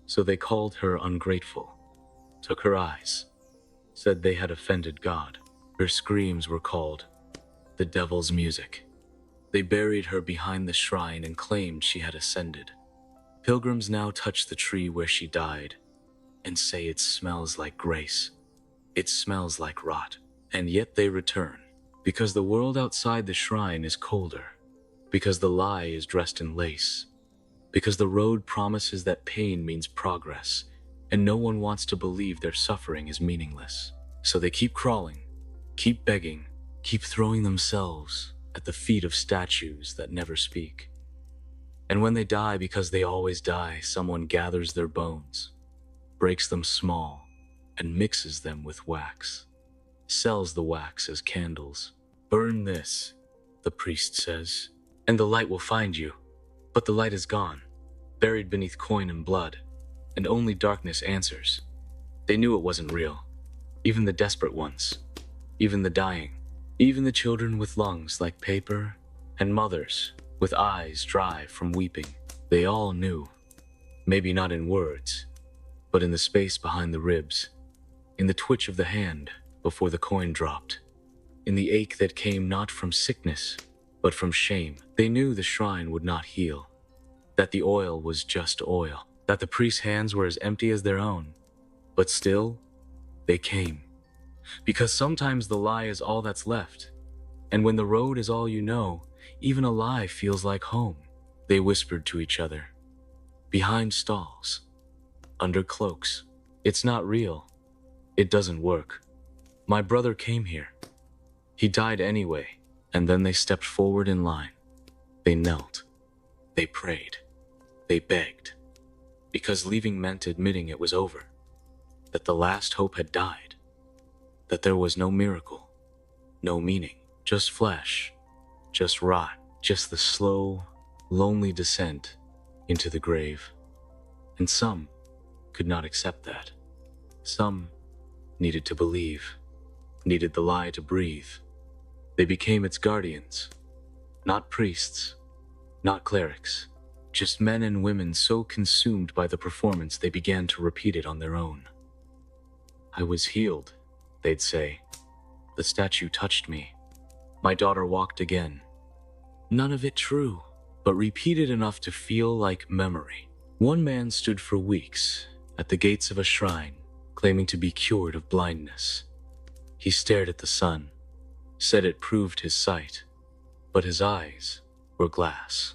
So they called her ungrateful, took her eyes, said they had offended God. Her screams were called the devil's music. They buried her behind the shrine and claimed she had ascended. Pilgrims now touch the tree where she died and say it smells like grace. It smells like rot. And yet they return, because the world outside the shrine is colder, because the lie is dressed in lace, because the road promises that pain means progress, and no one wants to believe their suffering is meaningless. So they keep crawling, keep begging, keep throwing themselves at the feet of statues that never speak. And when they die, because they always die, someone gathers their bones, breaks them small, and mixes them with wax, sells the wax as candles. Burn this, the priest says, and the light will find you. But the light is gone, buried beneath coin and blood, and only darkness answers. They knew it wasn't real. Even the desperate ones, even the dying, even the children with lungs like paper, and mothers with eyes dry from weeping. They all knew, maybe not in words, but in the space behind the ribs, in the twitch of the hand before the coin dropped, in the ache that came not from sickness, but from shame. They knew the shrine would not heal, that the oil was just oil, that the priest's hands were as empty as their own. But still, they came. Because sometimes the lie is all that's left, and when the road is all you know, even a lie feels like home. They whispered to each other, behind stalls, under cloaks. It's not real. It doesn't work. My brother came here. He died anyway. And then they stepped forward in line. They knelt. They prayed. They begged. Because leaving meant admitting it was over. That the last hope had died. That there was no miracle. No meaning. Just flesh. Just rot. Just the slow, lonely descent into the grave. And some could not accept that. Some needed to believe. Needed the lie to breathe. They became its guardians, not priests, not clerics, just men and women so consumed by the performance they began to repeat it on their own. I was healed, they'd say. The statue touched me. My daughter walked again. None of it true, but repeated enough to feel like memory. One man stood for weeks at the gates of a shrine, claiming to be cured of blindness. He stared at the sun, said it proved his sight, but his eyes were glass,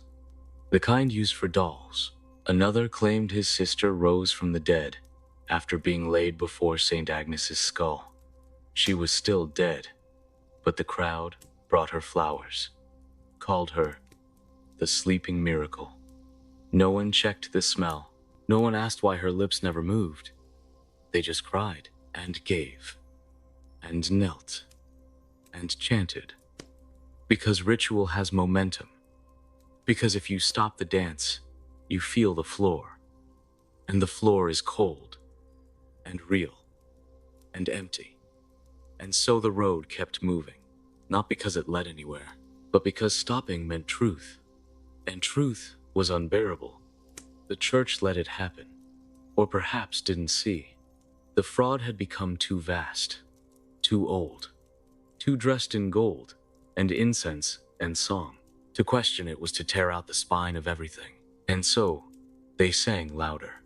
the kind used for dolls. Another claimed his sister rose from the dead after being laid before St. Agnes's skull. She was still dead, but the crowd brought her flowers, called her the sleeping miracle. No one checked the smell. No one asked why her lips never moved. They just cried and gave and knelt and chanted, because ritual has momentum, because if you stop the dance, you feel the floor, and the floor is cold, and real, and empty. And so the road kept moving, not because it led anywhere, but because stopping meant truth, and truth was unbearable. The church let it happen, or perhaps didn't see. The fraud had become too vast, too old, too dressed in gold and incense and song. To question it was to tear out the spine of everything. And so they sang louder,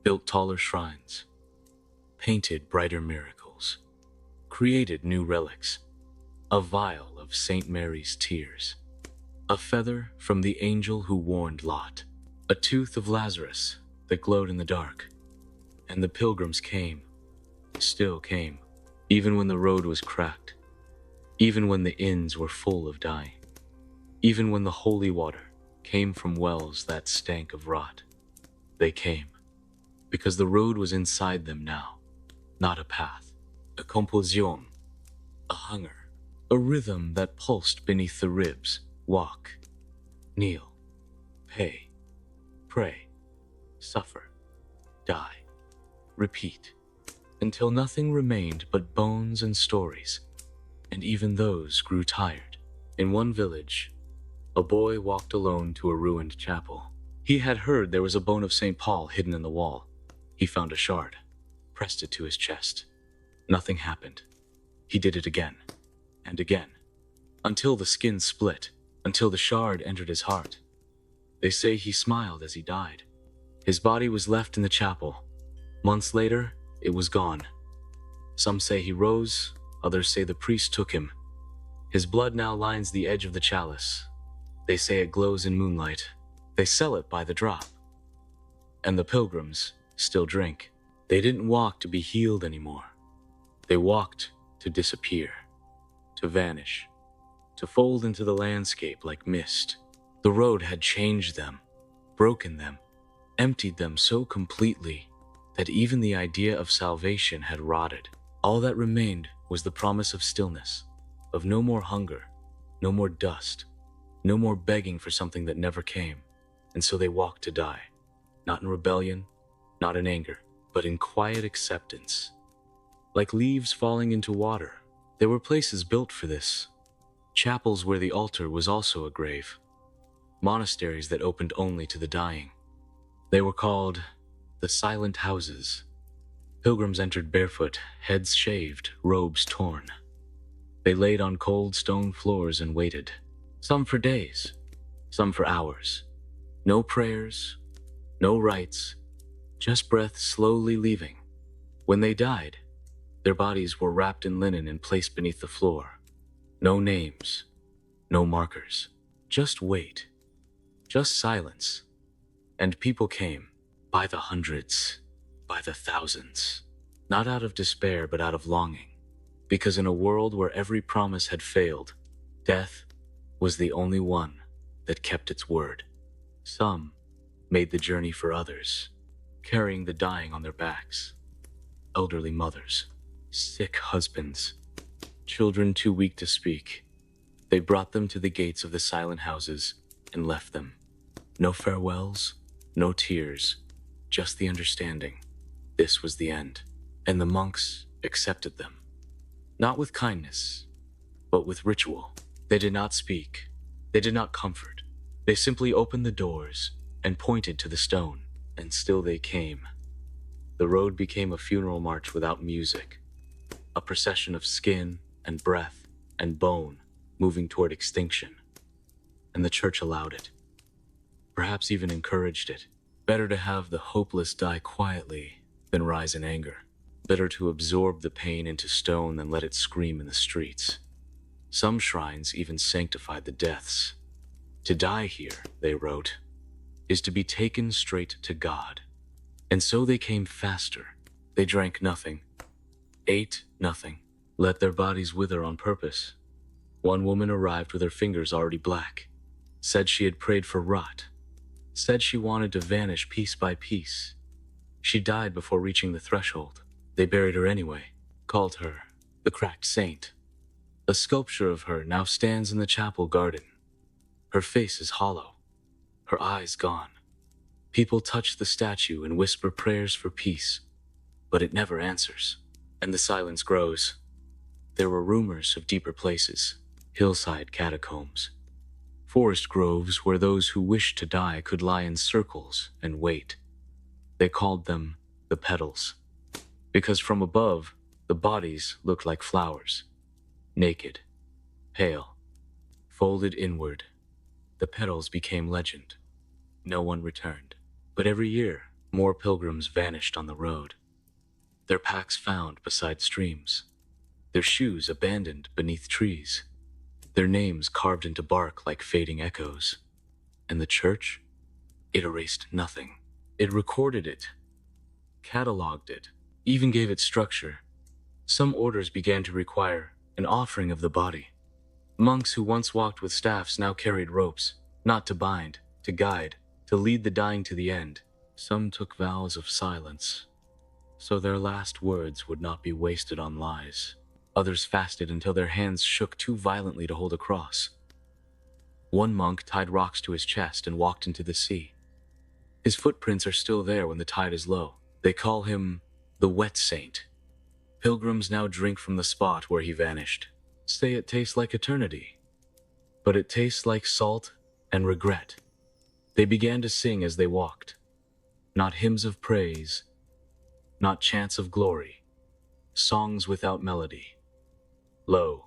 built taller shrines, painted brighter miracles, created new relics, a vial of St. Mary's tears, a feather from the angel who warned Lot, a tooth of Lazarus that glowed in the dark. And the pilgrims came, still came, even when the road was cracked, even when the inns were full of dying, even when the holy water came from wells that stank of rot. They came, because the road was inside them now, not a path, a compulsion, a hunger, a rhythm that pulsed beneath the ribs. Walk, kneel, pay, pray, suffer, die, repeat, until nothing remained but bones and stories, and even those grew tired. In one village, a boy walked alone to a ruined chapel. He had heard there was a bone of St. Paul hidden in the wall. He found a shard, pressed it to his chest. Nothing happened. He did it again, and again, until the skin split, until the shard entered his heart. They say he smiled as he died. His body was left in the chapel. Months later, it was gone. Some say he rose, others say the priest took him. His blood now lines the edge of the chalice. They say it glows in moonlight. They sell it by the drop. And the pilgrims still drink. They didn't walk to be healed anymore. They walked to disappear, to vanish, to fold into the landscape like mist. The road had changed them, broken them, emptied them so completely that even the idea of salvation had rotted. All that remained was the promise of stillness, of no more hunger, no more dust, no more begging for something that never came. And so they walked to die, not in rebellion, not in anger, but in quiet acceptance. Like leaves falling into water, there were places built for this. Chapels where the altar was also a grave. Monasteries that opened only to the dying. They were called the silent houses. Pilgrims entered barefoot, heads shaved, robes torn. They laid on cold stone floors and waited, some for days, some for hours. No prayers, no rites, just breath slowly leaving. When they died, their bodies were wrapped in linen and placed beneath the floor. No names, no markers, just weight, just silence. And people came, by the hundreds, by the thousands, not out of despair but out of longing. Because in a world where every promise had failed, death was the only one that kept its word. Some made the journey for others, carrying the dying on their backs. Elderly mothers, sick husbands, children too weak to speak. They brought them to the gates of the silent houses and left them. No farewells, no tears, just the understanding. This was the end, and the monks accepted them. Not with kindness, but with ritual. They did not speak. They did not comfort. They simply opened the doors and pointed to the stone, and still they came. The road became a funeral march without music, a procession of skin and breath and bone moving toward extinction. And the church allowed it, perhaps even encouraged it. Better to have the hopeless die quietly than rise in anger. Better to absorb the pain into stone than let it scream in the streets. Some shrines even sanctified the deaths. To die here, they wrote, is to be taken straight to God. And so they came faster. They drank nothing, ate nothing, let their bodies wither on purpose. One woman arrived with her fingers already black, said she had prayed for rot, said she wanted to vanish piece by piece. She died before reaching the threshold. They buried her anyway, called her the cracked saint. A sculpture of her now stands in the chapel garden. Her face is hollow, her eyes gone. People touch the statue and whisper prayers for peace, but it never answers, and the silence grows. There were rumors of deeper places, hillside catacombs, forest groves where those who wished to die could lie in circles and wait. They called them the petals, because from above, the bodies looked like flowers, naked, pale, folded inward. The petals became legend. No one returned. But every year, more pilgrims vanished on the road. Their packs found beside streams, their shoes abandoned beneath trees, their names carved into bark like fading echoes. And the church? It erased nothing. It recorded it, cataloged it, even gave it structure. Some orders began to require an offering of the body. Monks who once walked with staffs now carried ropes, not to bind, to guide, to lead the dying to the end. Some took vows of silence, so their last words would not be wasted on lies. Others fasted until their hands shook too violently to hold a cross. One monk tied rocks to his chest and walked into the sea. His footprints are still there when the tide is low. They call him the wet saint. Pilgrims now drink from the spot where he vanished. Say it tastes like eternity, but it tastes like salt and regret. They began to sing as they walked, not hymns of praise, not chants of glory, songs without melody, low,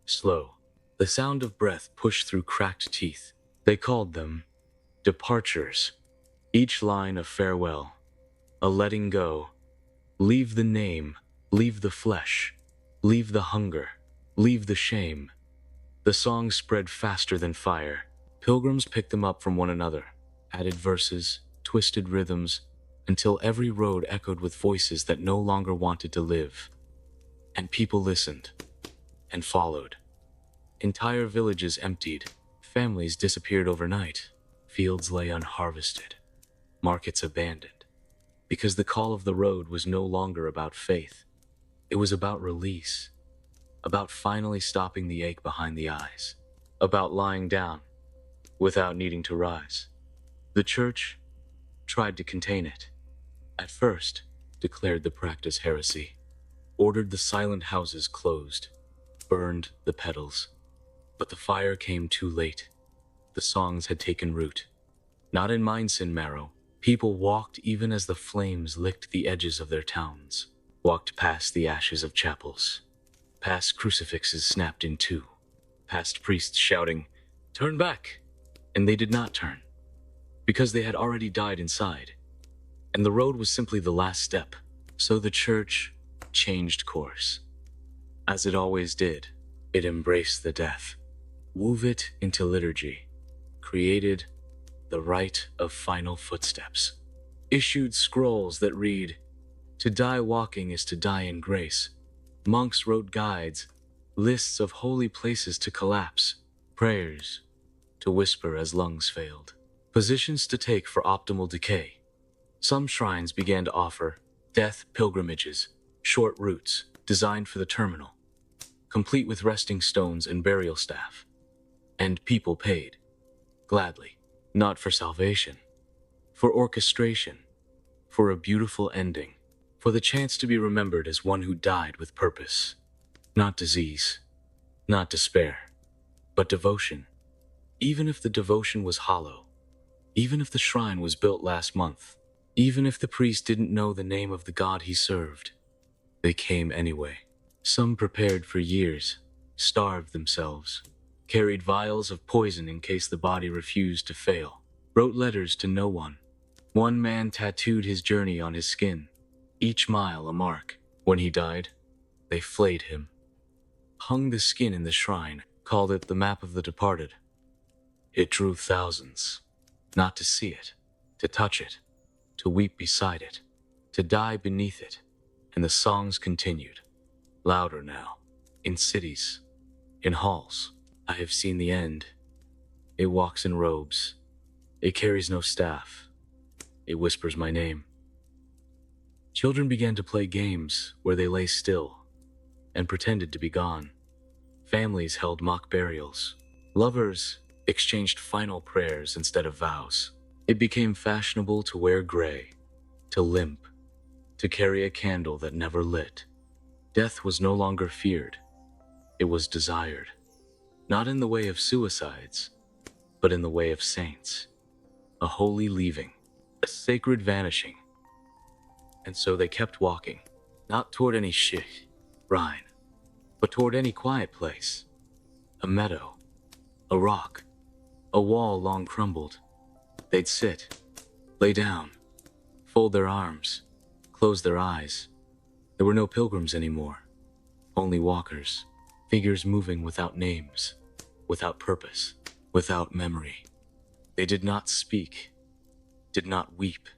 slow. The sound of breath pushed through cracked teeth. They called them departures, each line a farewell, a letting go. Leave the name, leave the flesh, leave the hunger, leave the shame. The songs spread faster than fire. Pilgrims picked them up from one another, added verses, twisted rhythms, until every road echoed with voices that no longer wanted to live. And people listened, and followed. Entire villages emptied, families disappeared overnight, fields lay unharvested, markets abandoned. Because the call of the road was no longer about faith. It was about release, about finally stopping the ache behind the eyes, about lying down without needing to rise. The church tried to contain it. At first, declared the practice heresy, ordered the silent houses closed, burned the petals. But the fire came too late. The songs had taken root. Not in minds and marrow. People walked even as the flames licked the edges of their towns, walked past the ashes of chapels, past crucifixes snapped in two, past priests shouting, "Turn back!" And they did not turn, because they had already died inside, and the road was simply the last step. So the church changed course. As it always did, it embraced the death, wove it into liturgy, created the rite of final footsteps, issued scrolls that read, "To die walking is to die in grace." Monks wrote guides, lists of holy places to collapse, prayers to whisper as lungs failed, positions to take for optimal decay. Some shrines began to offer death pilgrimages, short routes designed for the terminal, complete with resting stones and burial staff. And people paid, gladly. Not for salvation, for orchestration, for a beautiful ending, for the chance to be remembered as one who died with purpose. Not disease, not despair, but devotion. Even if the devotion was hollow, even if the shrine was built last month, even if the priest didn't know the name of the god he served, they came anyway. Some prepared for years, starved themselves, carried vials of poison in case the body refused to fail, wrote letters to no one. One man tattooed his journey on his skin, each mile a mark. When he died, they flayed him, hung the skin in the shrine, called it the map of the departed. It drew thousands, not to see it, to touch it, to weep beside it, to die beneath it. And the songs continued, louder now, in cities, in halls. I have seen the end. It walks in robes. It carries no staff. It whispers my name. Children began to play games where they lay still and pretended to be gone. Families held mock burials. Lovers exchanged final prayers instead of vows. It became fashionable to wear gray, to limp, to carry a candle that never lit. Death was no longer feared. It was desired. Not in the way of suicides, but in the way of saints. A holy leaving, a sacred vanishing. And so they kept walking, not toward any shrine, but toward any quiet place. A meadow, a rock, a wall long crumbled. They'd sit, lay down, fold their arms, close their eyes. There were no pilgrims anymore, only walkers, figures moving without names, without purpose, without memory. They did not speak, did not weep,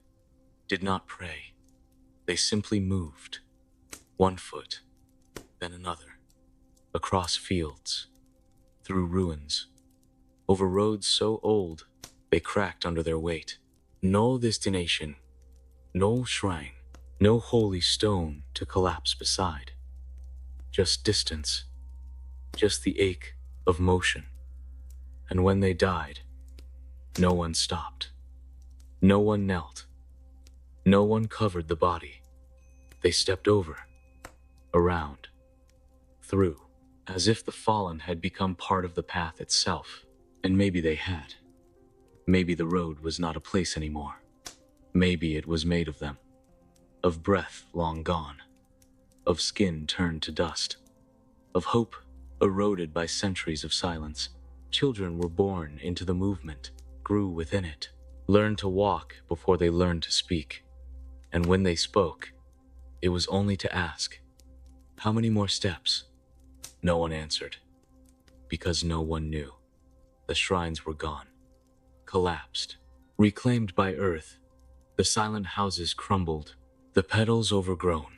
did not pray. They simply moved, one foot, then another, across fields, through ruins, over roads so old they cracked under their weight. No destination, no shrine, no holy stone to collapse beside. Just distance, just the ache of motion. And when they died, no one stopped. No one knelt. No one covered the body. They stepped over, around, through, as if the fallen had become part of the path itself. And maybe they had. Maybe the road was not a place anymore. Maybe it was made of them, of breath long gone, of skin turned to dust. of hope eroded by centuries of silence. Children were born into the movement, grew within it, learned to walk before they learned to speak. And when they spoke, it was only to ask, "How many more steps?" No one answered, because no one knew. The shrines were gone, collapsed, reclaimed by earth. The silent houses crumbled, the petals overgrown.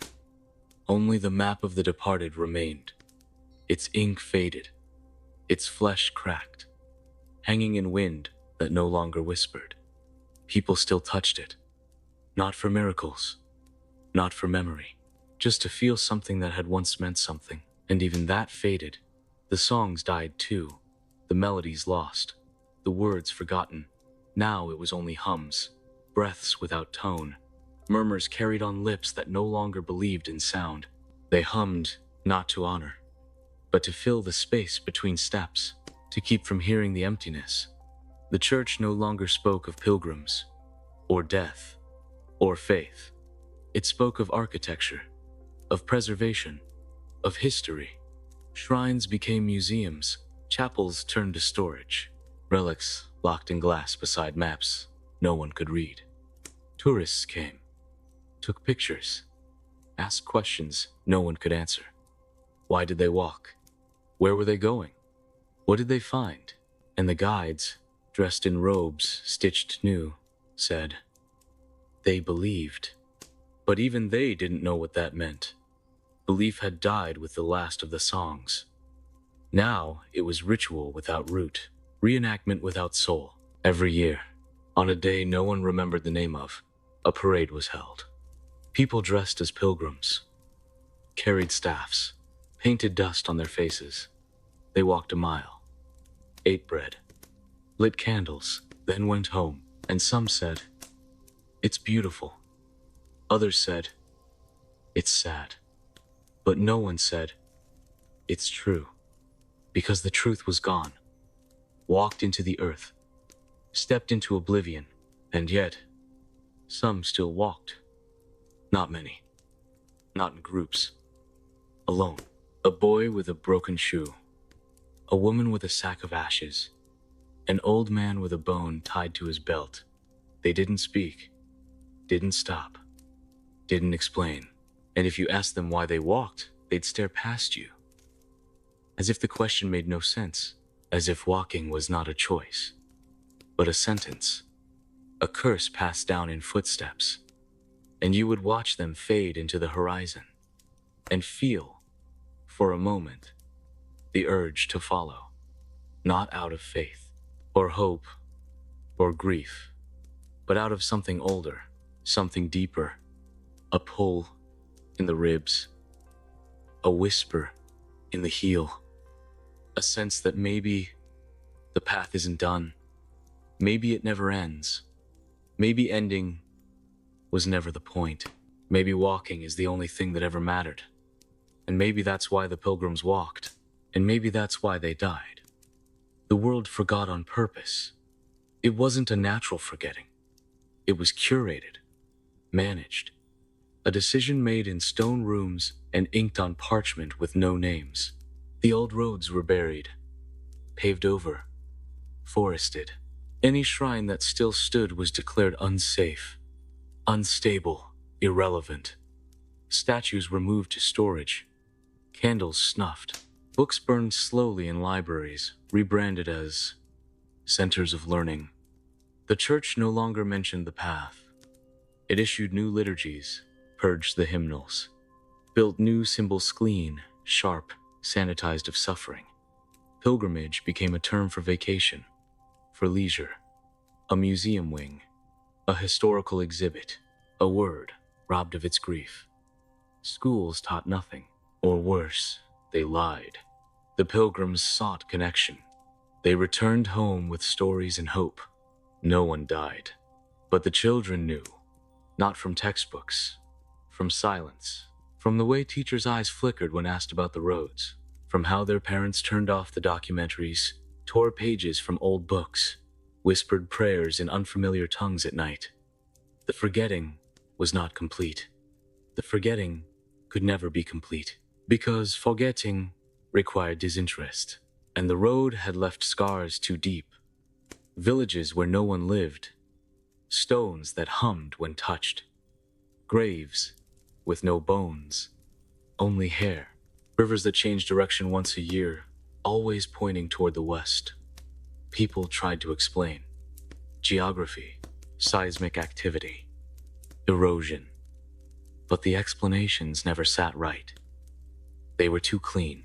Only the map of the departed remained. Its ink faded, its flesh cracked, hanging in wind that no longer whispered. People still touched it, not for miracles, not for memory, just to feel something that had once meant something. And even that faded. The songs died too, the melodies lost, the words forgotten. Now it was only hums, breaths without tone, murmurs carried on lips that no longer believed in sound. They hummed not to honor, but to fill the space between steps, to keep from hearing the emptiness. The church no longer spoke of pilgrims, or death, or faith. It spoke of architecture, of preservation, of history. Shrines became museums, chapels turned to storage, relics locked in glass beside maps no one could read. Tourists came, took pictures, asked questions no one could answer. Why did they walk? Where were they going? What did they find? And the guides, dressed in robes stitched new, said, they believed. But even they didn't know what that meant. Belief had died with the last of the songs. Now it was ritual without root, reenactment without soul. Every year, on a day no one remembered the name of, a parade was held. People dressed as pilgrims, carried staffs, painted dust on their faces. They walked a mile, ate bread, lit candles, then went home. And some said, "It's beautiful." Others said, "It's sad." But no one said, "It's true," because the truth was gone, walked into the earth, stepped into oblivion. And yet, some still walked. Not many, not in groups, alone. A boy with a broken shoe, a woman with a sack of ashes, an old man with a bone tied to his belt. They didn't speak, didn't stop, didn't explain. And if you asked them why they walked, they'd stare past you, as if the question made no sense, as if walking was not a choice, but a sentence, a curse passed down in footsteps. And you would watch them fade into the horizon and feel, for a moment, the urge to follow, not out of faith or hope or grief, but out of something older, something deeper, a pull in the ribs, a whisper in the heel, a sense that maybe the path isn't done, maybe it never ends, maybe ending was never the point, maybe walking is the only thing that ever mattered, and maybe that's why the pilgrims walked, and maybe that's why they died. The world forgot on purpose. It wasn't a natural forgetting. It was curated, managed, a decision made in stone rooms and inked on parchment with no names. The old roads were buried, paved over, forested. Any shrine that still stood was declared unsafe, unstable, irrelevant. Statues were moved to storage, candles snuffed, books burned slowly in libraries, rebranded as centers of learning. The church no longer mentioned the path. It issued new liturgies, purged the hymnals, built new symbols clean, sharp, sanitized of suffering. Pilgrimage became a term for vacation, for leisure, a museum wing, a historical exhibit, a word robbed of its grief. Schools taught nothing, or worse, they lied. The pilgrims sought connection. They returned home with stories and hope. No one died, but the children knew, not from textbooks, from silence, from the way teachers' eyes flickered when asked about the roads, from how their parents turned off the documentaries, tore pages from old books, whispered prayers in unfamiliar tongues at night. The forgetting was not complete. The forgetting could never be complete, because forgetting required disinterest, and the road had left scars too deep. Villages where no one lived, stones that hummed when touched, graves with no bones, only hair, rivers that changed direction once a year, always pointing toward the west. People tried to explain geography, seismic activity, erosion, but the explanations never sat right. They were too clean,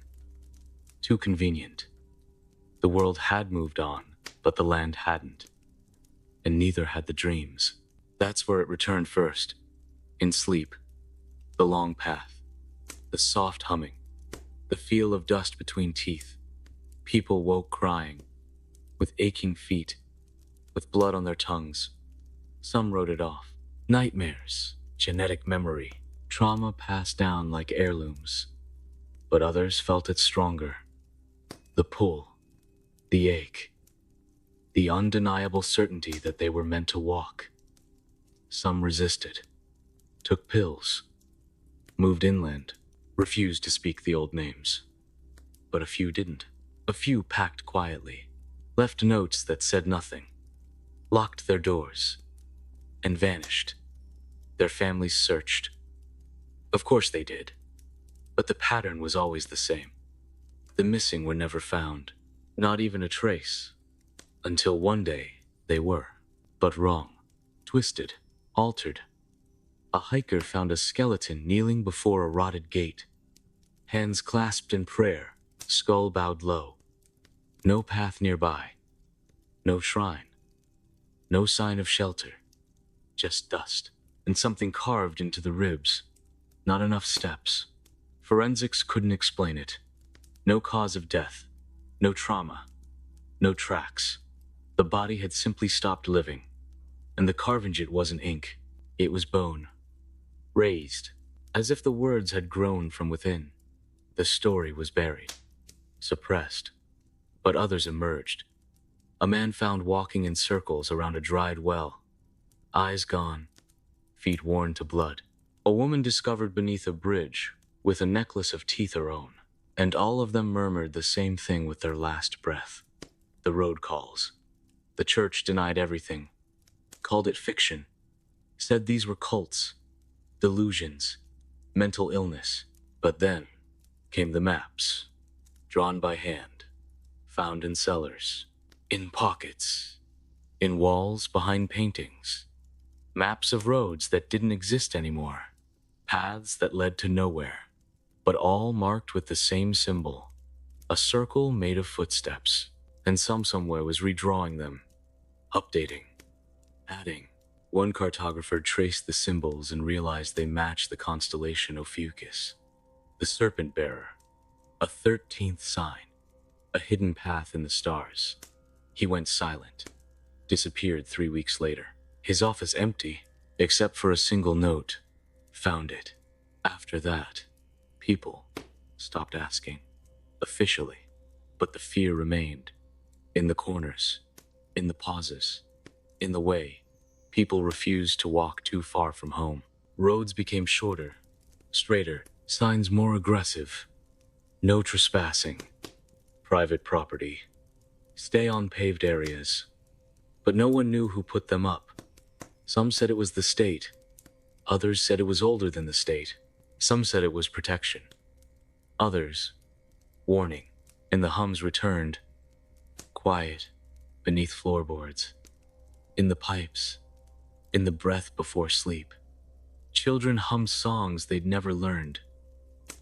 too convenient. The world had moved on, but the land hadn't, and neither had the dreams. That's where it returned first, in sleep, the long path, the soft humming, the feel of dust between teeth. People woke crying, with aching feet, with blood on their tongues. Some wrote it off. Nightmares, genetic memory, trauma passed down like heirlooms. But others felt it stronger. The pull, the ache, the undeniable certainty that they were meant to walk. Some resisted, took pills, moved inland, refused to speak the old names. But a few didn't. A few packed quietly, left notes that said nothing, locked their doors, and vanished. Their families searched. Of course they did. But the pattern was always the same. The missing were never found, not even a trace, until one day they were. But wrong, twisted, altered. A hiker found a skeleton kneeling before a rotted gate, hands clasped in prayer, skull bowed low. No path nearby, no shrine, no sign of shelter, just dust, and something carved into the ribs. Not enough steps. Forensics couldn't explain it. No cause of death, no trauma, no tracks. The body had simply stopped living, and the carving wasn't ink, it was bone. Raised, as if the words had grown from within. The story was buried, suppressed, but others emerged. A man found walking in circles around a dried well, eyes gone, feet worn to blood. A woman discovered beneath a bridge with a necklace of teeth her own, and all of them murmured the same thing with their last breath. The road calls. The church denied everything, called it fiction, said these were cults, delusions, mental illness. But then came the maps, drawn by hand, found in cellars, in pockets, in walls behind paintings. Maps of roads that didn't exist anymore, paths that led to nowhere, but all marked with the same symbol, a circle made of footsteps, and somewhere was redrawing them, updating, adding. One cartographer traced the symbols and realized they matched the constellation Ophiuchus, the serpent bearer, a 13th sign, a hidden path in the stars. He went silent, disappeared 3 weeks later. His office empty, except for a single note. Found it. After that, people stopped asking, officially, but the fear remained. In the corners, in the pauses, in the way. People refused to walk too far from home. Roads became shorter, straighter, signs more aggressive. No trespassing, private property, stay on paved areas. But no one knew who put them up. Some said it was the state. Others said it was older than the state. Some said it was protection. Others, warning. And the hums returned. Quiet, beneath floorboards. In the pipes. In the breath before sleep. Children hummed songs they'd never learned.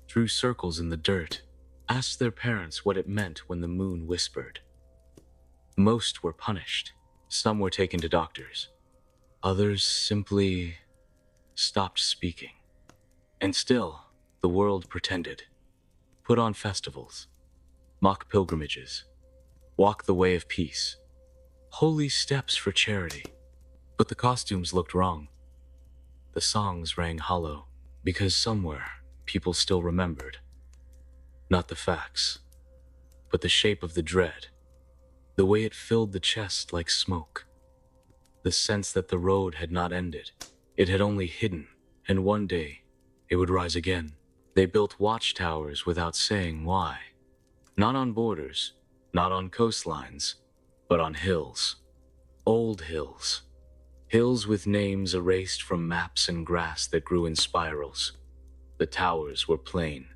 Drew circles in the dirt. Asked their parents what it meant when the moon whispered. Most were punished. Some were taken to doctors. Others simply stopped speaking. And still, the world pretended. Put on festivals. Mock pilgrimages. Walk the way of peace. Holy steps for charity. But the costumes looked wrong. The songs rang hollow, because somewhere people still remembered. Not the facts, but the shape of the dread. The way it filled the chest like smoke. The sense that the road had not ended. It had only hidden, and one day it would rise again. They built watchtowers without saying why. Not on borders, not on coastlines, but on hills. Old hills. Hills with names erased from maps and grass that grew in spirals. The towers were plain,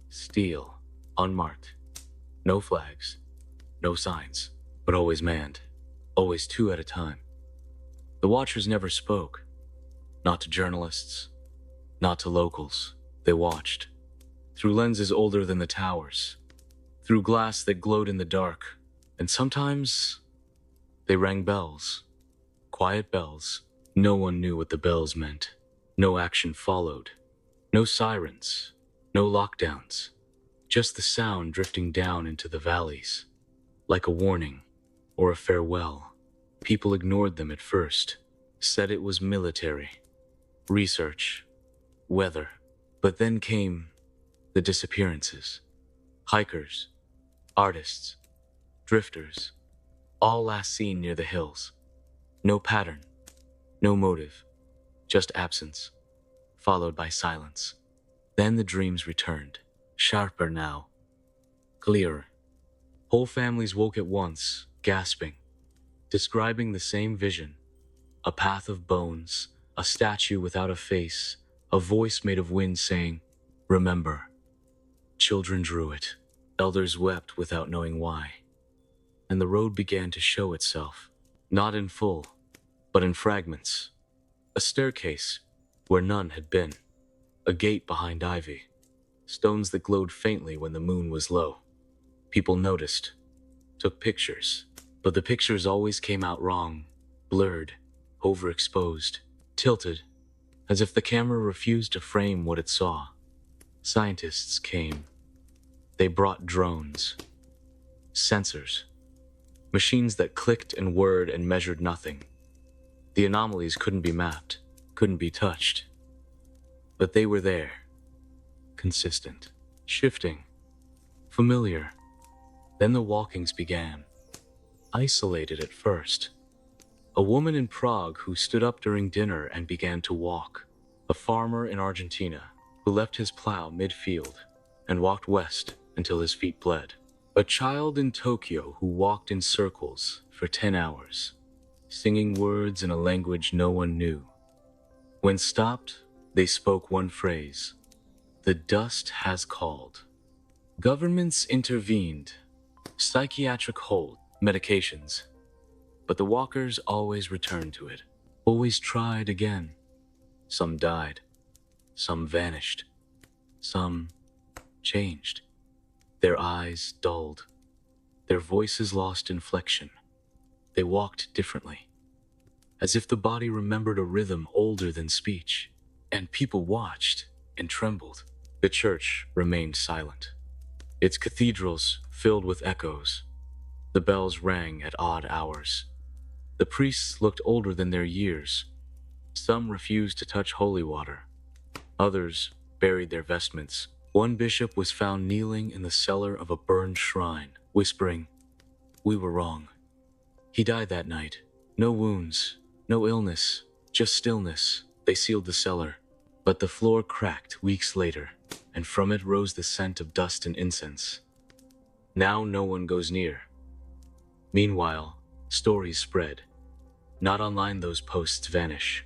steel, unmarked. No flags, no signs, but always manned. Always two at a time. The watchers never spoke. Not to journalists, not to locals. They watched. Through lenses older than the towers. Through glass that glowed in the dark. And sometimes they rang bells. Quiet bells. No one knew what the bells meant. No action followed. No sirens. No lockdowns. Just the sound drifting down into the valleys. Like a warning or a farewell. People ignored them at first. Said it was military. Research. Weather. But then came the disappearances. Hikers. Artists. Drifters. All last seen near the hills. No pattern. No motive. Just absence. Followed by silence. Then the dreams returned. Sharper now. Clearer. Whole families woke at once, gasping. Describing the same vision. A path of bones. A statue without a face. A voice made of wind saying, "Remember." Children drew it. Elders wept without knowing why. And the road began to show itself. Not in full, but in fragments. A staircase where none had been. A gate behind ivy. Stones that glowed faintly when the moon was low. People noticed. Took pictures. But the pictures always came out wrong. Blurred. Overexposed. Tilted. As if the camera refused to frame what it saw. Scientists came. They brought drones. Sensors. Machines that clicked and whirred and measured nothing. The anomalies couldn't be mapped, couldn't be touched. But they were there. Consistent. Shifting. Familiar. Then the walkings began. Isolated at first. A woman in Prague who stood up during dinner and began to walk. A farmer in Argentina who left his plow mid-field and walked west until his feet bled. A child in Tokyo who walked in circles for 10 hours, singing words in a language no one knew. When stopped, they spoke one phrase: "The dust has called." Governments intervened, psychiatric hold, medications. But the walkers always returned to it, always tried again. Some died, some vanished, some changed. Their eyes dulled, their voices lost inflection. They walked differently, as if the body remembered a rhythm older than speech. And people watched and trembled. The church remained silent, its cathedrals filled with echoes. The bells rang at odd hours. The priests looked older than their years. Some refused to touch holy water. Others buried their vestments. One bishop was found kneeling in the cellar of a burned shrine, whispering, "We were wrong." He died that night. No wounds, no illness, just stillness. They sealed the cellar. But the floor cracked weeks later, and from it rose the scent of dust and incense. Now no one goes near. Meanwhile, stories spread. Not online those posts vanish.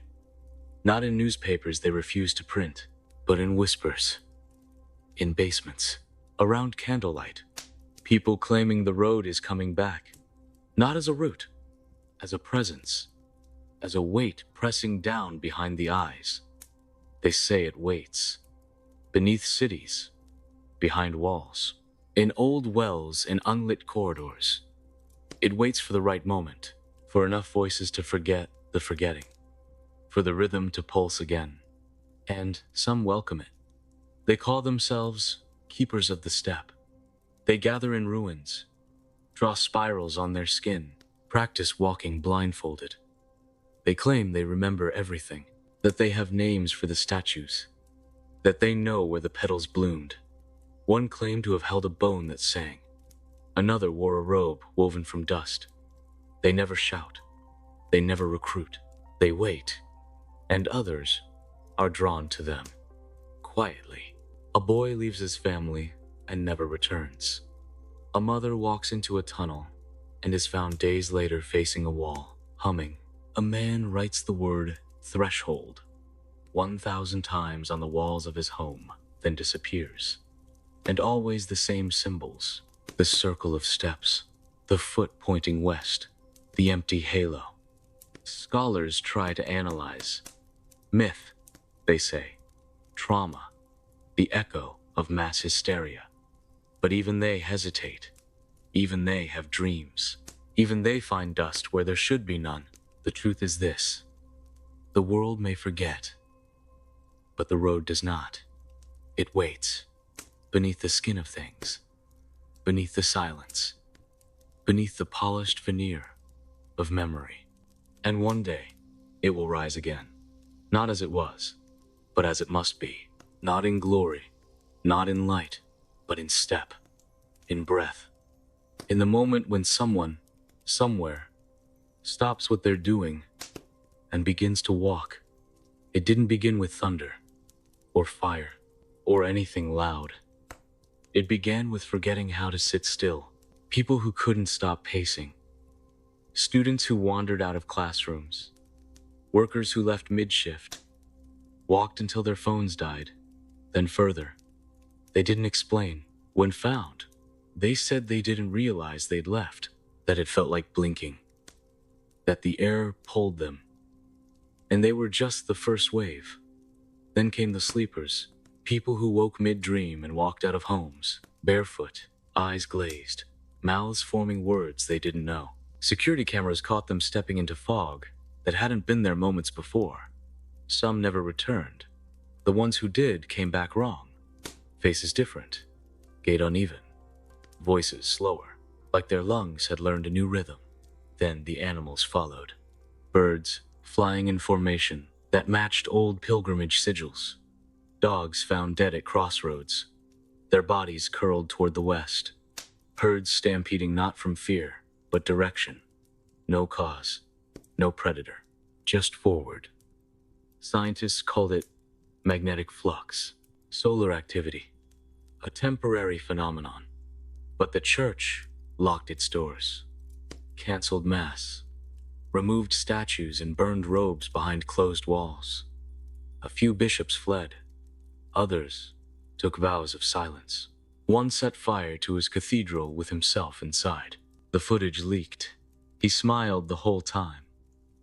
Not in newspapers they refuse to print, but in whispers. In basements, around candlelight. People claiming the road is coming back. Not as a route, as a presence. As a weight pressing down behind the eyes. They say it waits. Beneath cities, behind walls. In old wells and unlit corridors. It waits for the right moment, for enough voices to forget the forgetting, for the rhythm to pulse again. And some welcome it. They call themselves keepers of the steppe. They gather in ruins, draw spirals on their skin, practice walking blindfolded. They claim they remember everything, that they have names for the statues, that they know where the petals bloomed. One claimed to have held a bone that sang. Another wore a robe woven from dust. They never shout. They never recruit. They wait. And others are drawn to them. Quietly. A boy leaves his family and never returns. A mother walks into a tunnel and is found days later facing a wall, humming. A man writes the word threshold 1,000 times on the walls of his home, then disappears. And always the same symbols: the circle of steps, the foot pointing west, the empty halo. Scholars try to analyze. Myth, they say. Trauma, the echo of mass hysteria. But even they hesitate. Even they have dreams. Even they find dust where there should be none. The truth is this: the world may forget, but the road does not. It waits, beneath the skin of things, beneath the silence, beneath the polished veneer of memory. And one day, it will rise again. Not as it was, but as it must be. Not in glory, not in light, but in step, in breath. In the moment when someone, somewhere, stops what they're doing and begins to walk. It didn't begin with thunder, or fire, or anything loud. It began with forgetting how to sit still. People who couldn't stop pacing. Students who wandered out of classrooms. Workers who left mid-shift. Walked until their phones died. Then further. They didn't explain. When found, they said they didn't realize they'd left, that it felt like blinking, that the air pulled them, and they were just the first wave. Then came the sleepers, people who woke mid-dream and walked out of homes, barefoot, eyes glazed, mouths forming words they didn't know. Security cameras caught them stepping into fog that hadn't been there moments before. Some never returned. The ones who did came back wrong. Faces different, gait uneven, voices slower, like their lungs had learned a new rhythm. Then the animals followed. Birds flying in formation that matched old pilgrimage sigils. Dogs found dead at crossroads, their bodies curled toward the west. Herds stampeding not from fear, but direction. No cause, no predator, just forward. Scientists called it magnetic flux, solar activity, a temporary phenomenon. But the church locked its doors, canceled mass, removed statues and burned robes behind closed walls. A few bishops fled. Others took vows of silence. One set fire to his cathedral with himself inside. The footage leaked. He smiled the whole time.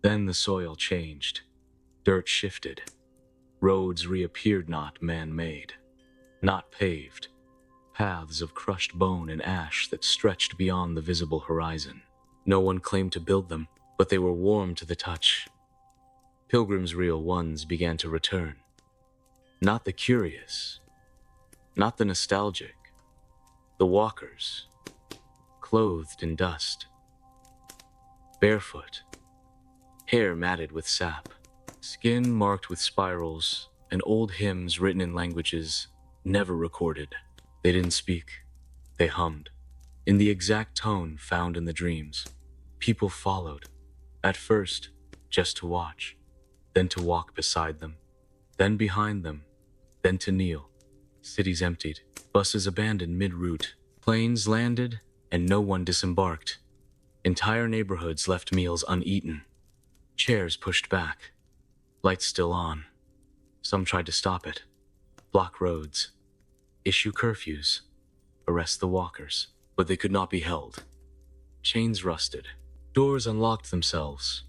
Then the soil changed. Dirt shifted. Roads reappeared not man-made, not paved. Paths of crushed bone and ash that stretched beyond the visible horizon. No one claimed to build them, but they were warm to the touch. Pilgrims' real ones began to return. Not the curious, not the nostalgic, the walkers, clothed in dust, barefoot, hair matted with sap, skin marked with spirals, and old hymns written in languages never recorded. They didn't speak, they hummed, in the exact tone found in the dreams. People followed, at first just to watch, then to walk beside them, then behind them, then to kneel. Cities emptied, buses abandoned mid-route, planes landed, and no one disembarked. Entire neighborhoods left meals uneaten, chairs pushed back, lights still on. Some tried to stop it, block roads, issue curfews, arrest the walkers, but they could not be held. Chains rusted, doors unlocked themselves,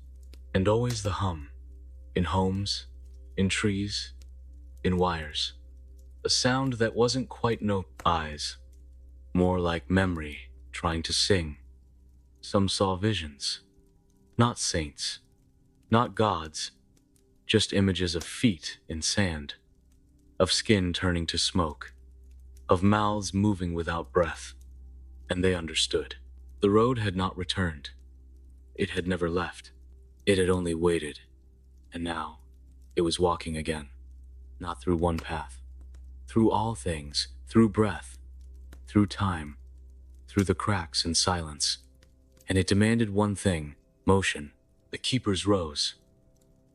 and always the hum, in homes, in trees, in wires. A sound that wasn't quite no eyes, more like memory trying to sing. Some saw visions, not saints, not gods, just images of feet in sand, of skin turning to smoke, of mouths moving without breath. And they understood. The road had not returned. It had never left. It had only waited. And now, it was walking again. Not through one path. Through all things, through breath, through time, through the cracks and silence. And it demanded one thing: motion. The keepers rose.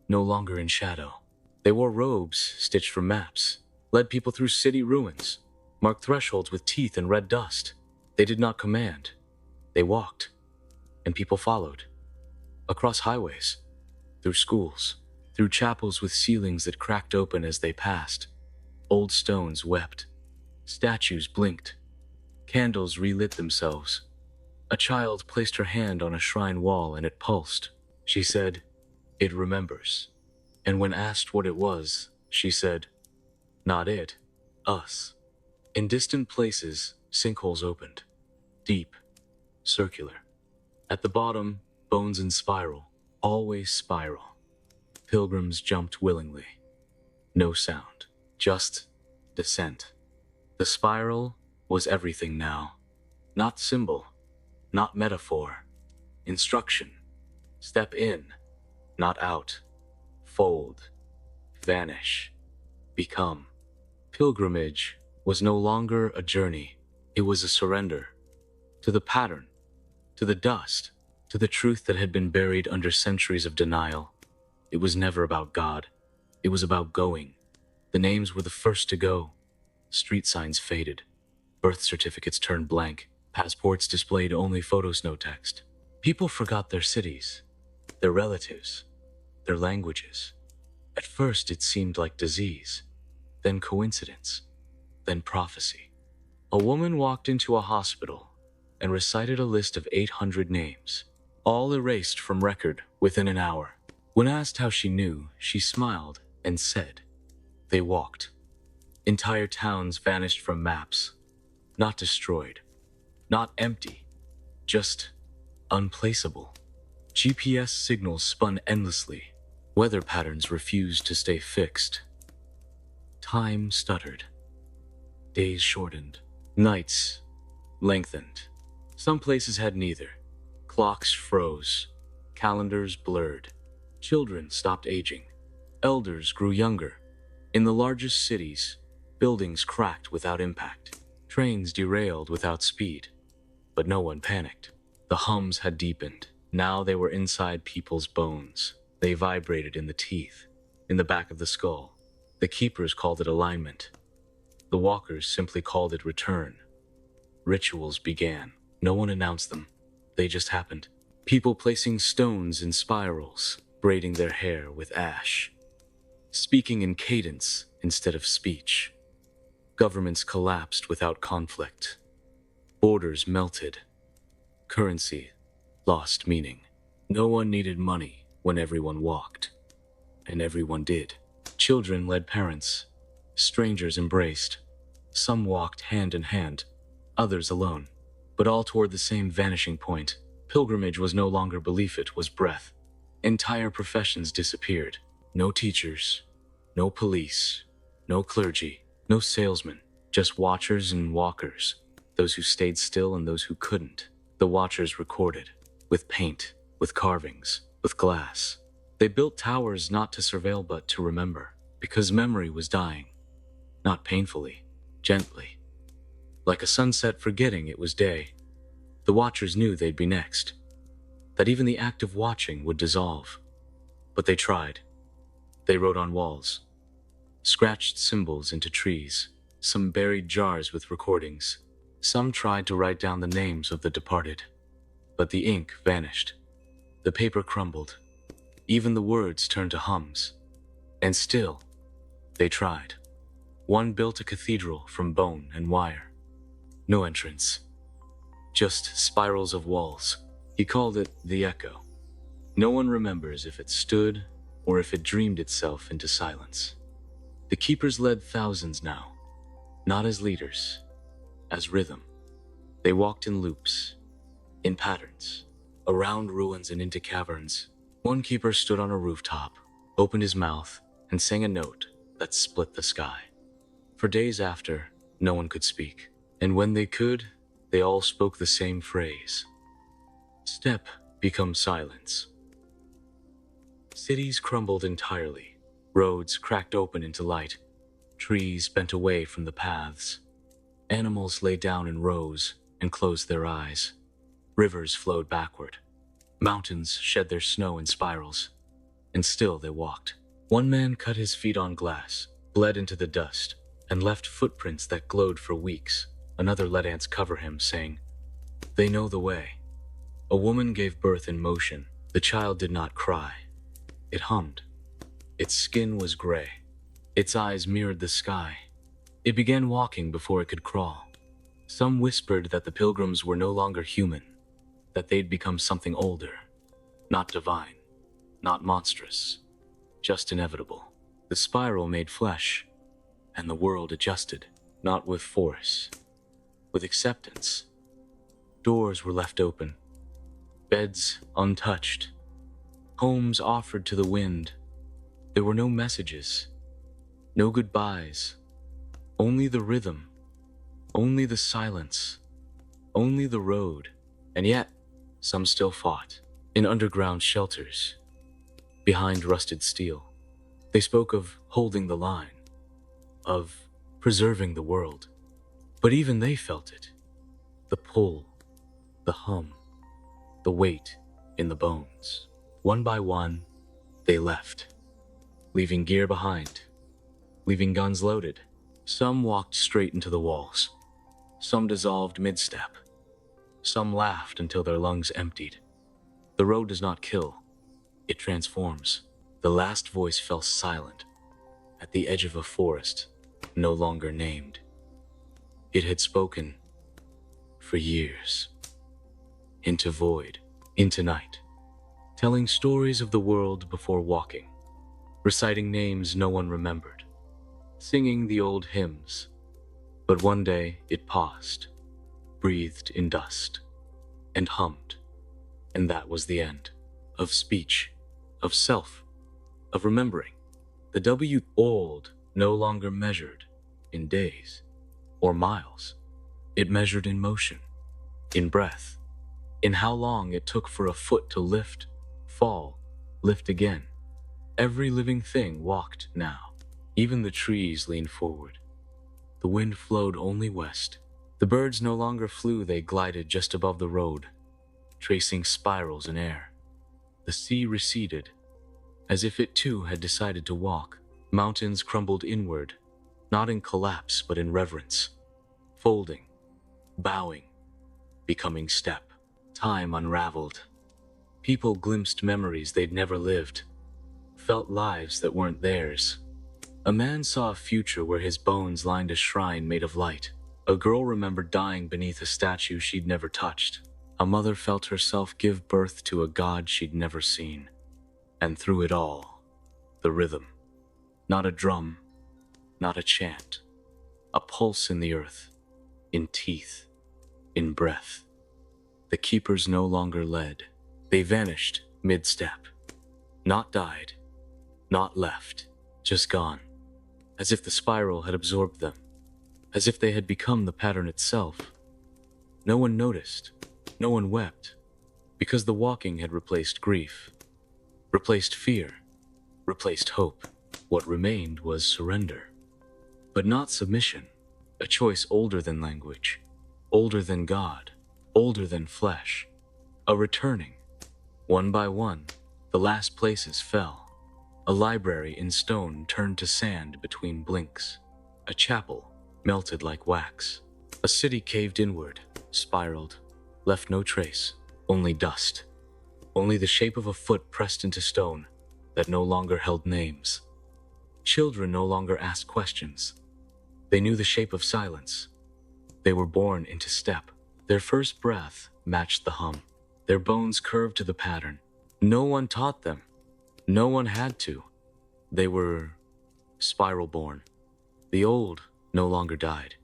No longer in shadow. They wore robes stitched from maps, led people through city ruins, marked thresholds with teeth and red dust. They did not command. They walked, and people followed. Across highways, through schools, through chapels with ceilings that cracked open as they passed. Old stones wept. Statues blinked. Candles relit themselves. A child placed her hand on a shrine wall and it pulsed. She said, "It remembers." And when asked what it was, she said, "Not it, us." In distant places, sinkholes opened. Deep, circular. At the bottom, bones in spiral, always spiral. Pilgrims jumped willingly. No sound, just descent. The spiral was everything now. Not symbol, not metaphor. Instruction. Step in, not out. Fold, vanish, become. Pilgrimage was no longer a journey. It was a surrender. To the pattern, to the dust, to the truth that had been buried under centuries of denial. It was never about God. It was about going. The names were the first to go. Street signs faded. Birth certificates turned blank. Passports displayed only photos, no text. People forgot their cities, their relatives, their languages. At first it seemed like disease, then coincidence, then prophecy. A woman walked into a hospital and recited a list of 800 names, all erased from record within an hour. When asked how she knew, she smiled and said, "They walked." Entire towns vanished from maps, not destroyed, not empty, just unplaceable. GPS signals spun endlessly. Weather patterns refused to stay fixed. Time stuttered. Days shortened. Nights lengthened. Some places had neither. Clocks froze. Calendars blurred. Children stopped aging. Elders grew younger. In the largest cities, buildings cracked without impact. Trains derailed without speed. But no one panicked. The hums had deepened. Now they were inside people's bones. They vibrated in the teeth, in the back of the skull. The keepers called it alignment. The walkers simply called it return. Rituals began. No one announced them. They just happened. People placing stones in spirals, braiding their hair with ash, speaking in cadence instead of speech. Governments collapsed without conflict. Borders melted. Currency lost meaning. No one needed money when everyone walked. And everyone did. Children led parents. Strangers embraced. Some walked hand in hand, others alone, but all toward the same vanishing point. Pilgrimage was no longer belief, it was breath. Entire professions disappeared. No teachers, no police, no clergy, no salesmen, just watchers and walkers, those who stayed still and those who couldn't. The watchers recorded, with paint, with carvings, with glass. They built towers not to surveil but to remember, because memory was dying. Not painfully, gently. Like a sunset forgetting it was day. The watchers knew they'd be next, that even the act of watching would dissolve. But they tried. They wrote on walls, scratched symbols into trees, some buried jars with recordings. Some tried to write down the names of the departed, but the ink vanished. The paper crumbled. Even the words turned to hums. And still, they tried. One built a cathedral from bone and wire. No entrance. Just spirals of walls. He called it the echo. No one remembers if it stood or if it dreamed itself into silence. The keepers led thousands now, not as leaders, as rhythm. They walked in loops, in patterns, around ruins and into caverns. One keeper stood on a rooftop, opened his mouth, and sang a note that split the sky. For days after, no one could speak. And when they could, they all spoke the same phrase. Step becomes silence. Cities crumbled entirely. Roads cracked open into light. Trees bent away from the paths. Animals lay down in rows and closed their eyes. Rivers flowed backward. Mountains shed their snow in spirals. And still they walked. One man cut his feet on glass, bled into the dust, and left footprints that glowed for weeks. Another let ants cover him, saying, They know the way. A woman gave birth in motion. The child did not cry. It hummed. Its skin was gray. Its eyes mirrored the sky. It began walking before it could crawl. Some whispered that the pilgrims were no longer human, that they'd become something older, not divine, not monstrous, just inevitable. The spiral made flesh, and the world adjusted, not with force, with acceptance. Doors were left open, beds untouched, homes offered to the wind. There were no messages, no goodbyes, only the rhythm, only the silence, only the road. And yet, some still fought, in underground shelters, behind rusted steel. They spoke of holding the line, of preserving the world. But even they felt it. The pull, the hum, the weight in the bones. One by one, they left, leaving gear behind, leaving guns loaded. Some walked straight into the walls. Some dissolved mid-step. Some laughed until their lungs emptied. The road does not kill, it transforms. The last voice fell silent at the edge of a forest no longer named. It had spoken for years, into void, into night, telling stories of the world before walking, reciting names no one remembered, singing the old hymns. But one day it paused, breathed in dust, and hummed, and that was the end of speech, of self, of remembering. The W old no longer measured in days or miles. It measured in motion, in breath, in how long it took for a foot to lift, fall, lift again. Every living thing walked now. Even the trees leaned forward. The wind flowed only west. The birds no longer flew, they glided just above the road, tracing spirals in air. The sea receded, as if it too had decided to walk. Mountains crumbled inward, not in collapse but in reverence, folding, bowing, becoming step. Time unraveled. People glimpsed memories they'd never lived, felt lives that weren't theirs. A man saw a future where his bones lined a shrine made of light. A girl remembered dying beneath a statue she'd never touched. A mother felt herself give birth to a god she'd never seen. And through it all, the rhythm. Not a drum, not a chant. A pulse in the earth, in teeth, in breath. The keepers no longer led. They vanished mid-step. Not died, not left, just gone. As if the spiral had absorbed them. As if they had become the pattern itself. No one noticed, no one wept, because the walking had replaced grief, replaced fear, replaced hope. What remained was surrender. But not submission, a choice older than language, older than God, older than flesh. A returning. One by one, the last places fell. A library in stone turned to sand between blinks. A chapel melted like wax. A city caved inward, spiraled, left no trace, only dust. Only the shape of a foot pressed into stone that no longer held names. Children no longer asked questions. They knew the shape of silence. They were born into step. Their first breath matched the hum. Their bones curved to the pattern. No one taught them. No one had to. They were spiral-born. The old no longer died.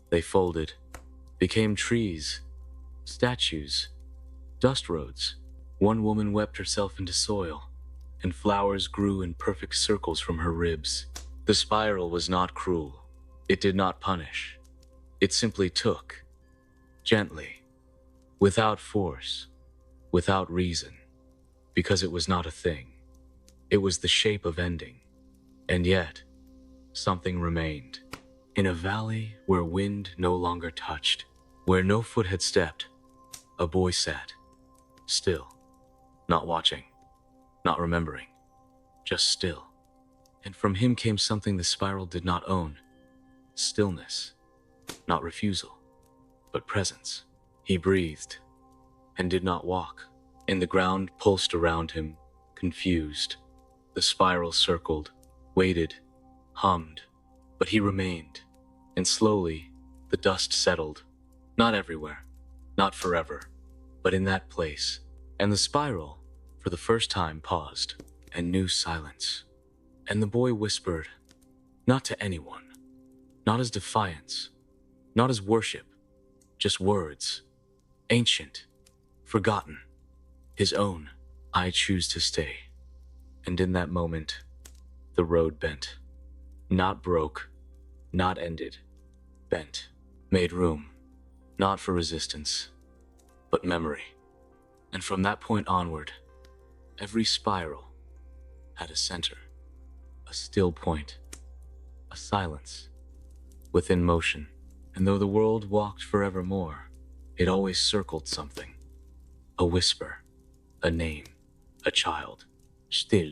They folded, became trees, statues, dust roads. One woman wept herself into soil, and flowers grew in perfect circles from her ribs. The spiral was not cruel. It did not punish. It simply took, gently, without force, without reason, because it was not a thing. It was the shape of ending. And yet, something remained. In a valley where wind no longer touched, where no foot had stepped, a boy sat, still, not watching, not remembering, just still. And from him came something the spiral did not own. Stillness, not refusal, but presence. He breathed and did not walk, and the ground pulsed around him, confused. The spiral circled, waited, hummed, but he remained, and slowly the dust settled, not everywhere, not forever, but in that place, and the spiral, for the first time, paused, and knew silence. And the boy whispered, not to anyone, not as defiance, not as worship, just words, ancient, forgotten, his own, I choose to stay. And in that moment, the road bent, not broke, not ended, bent, made room, not for resistance, but memory. And from that point onward, every spiral had a center, a still point, a silence within motion. And though the world walked forevermore, it always circled something, a whisper, a name, a child, still.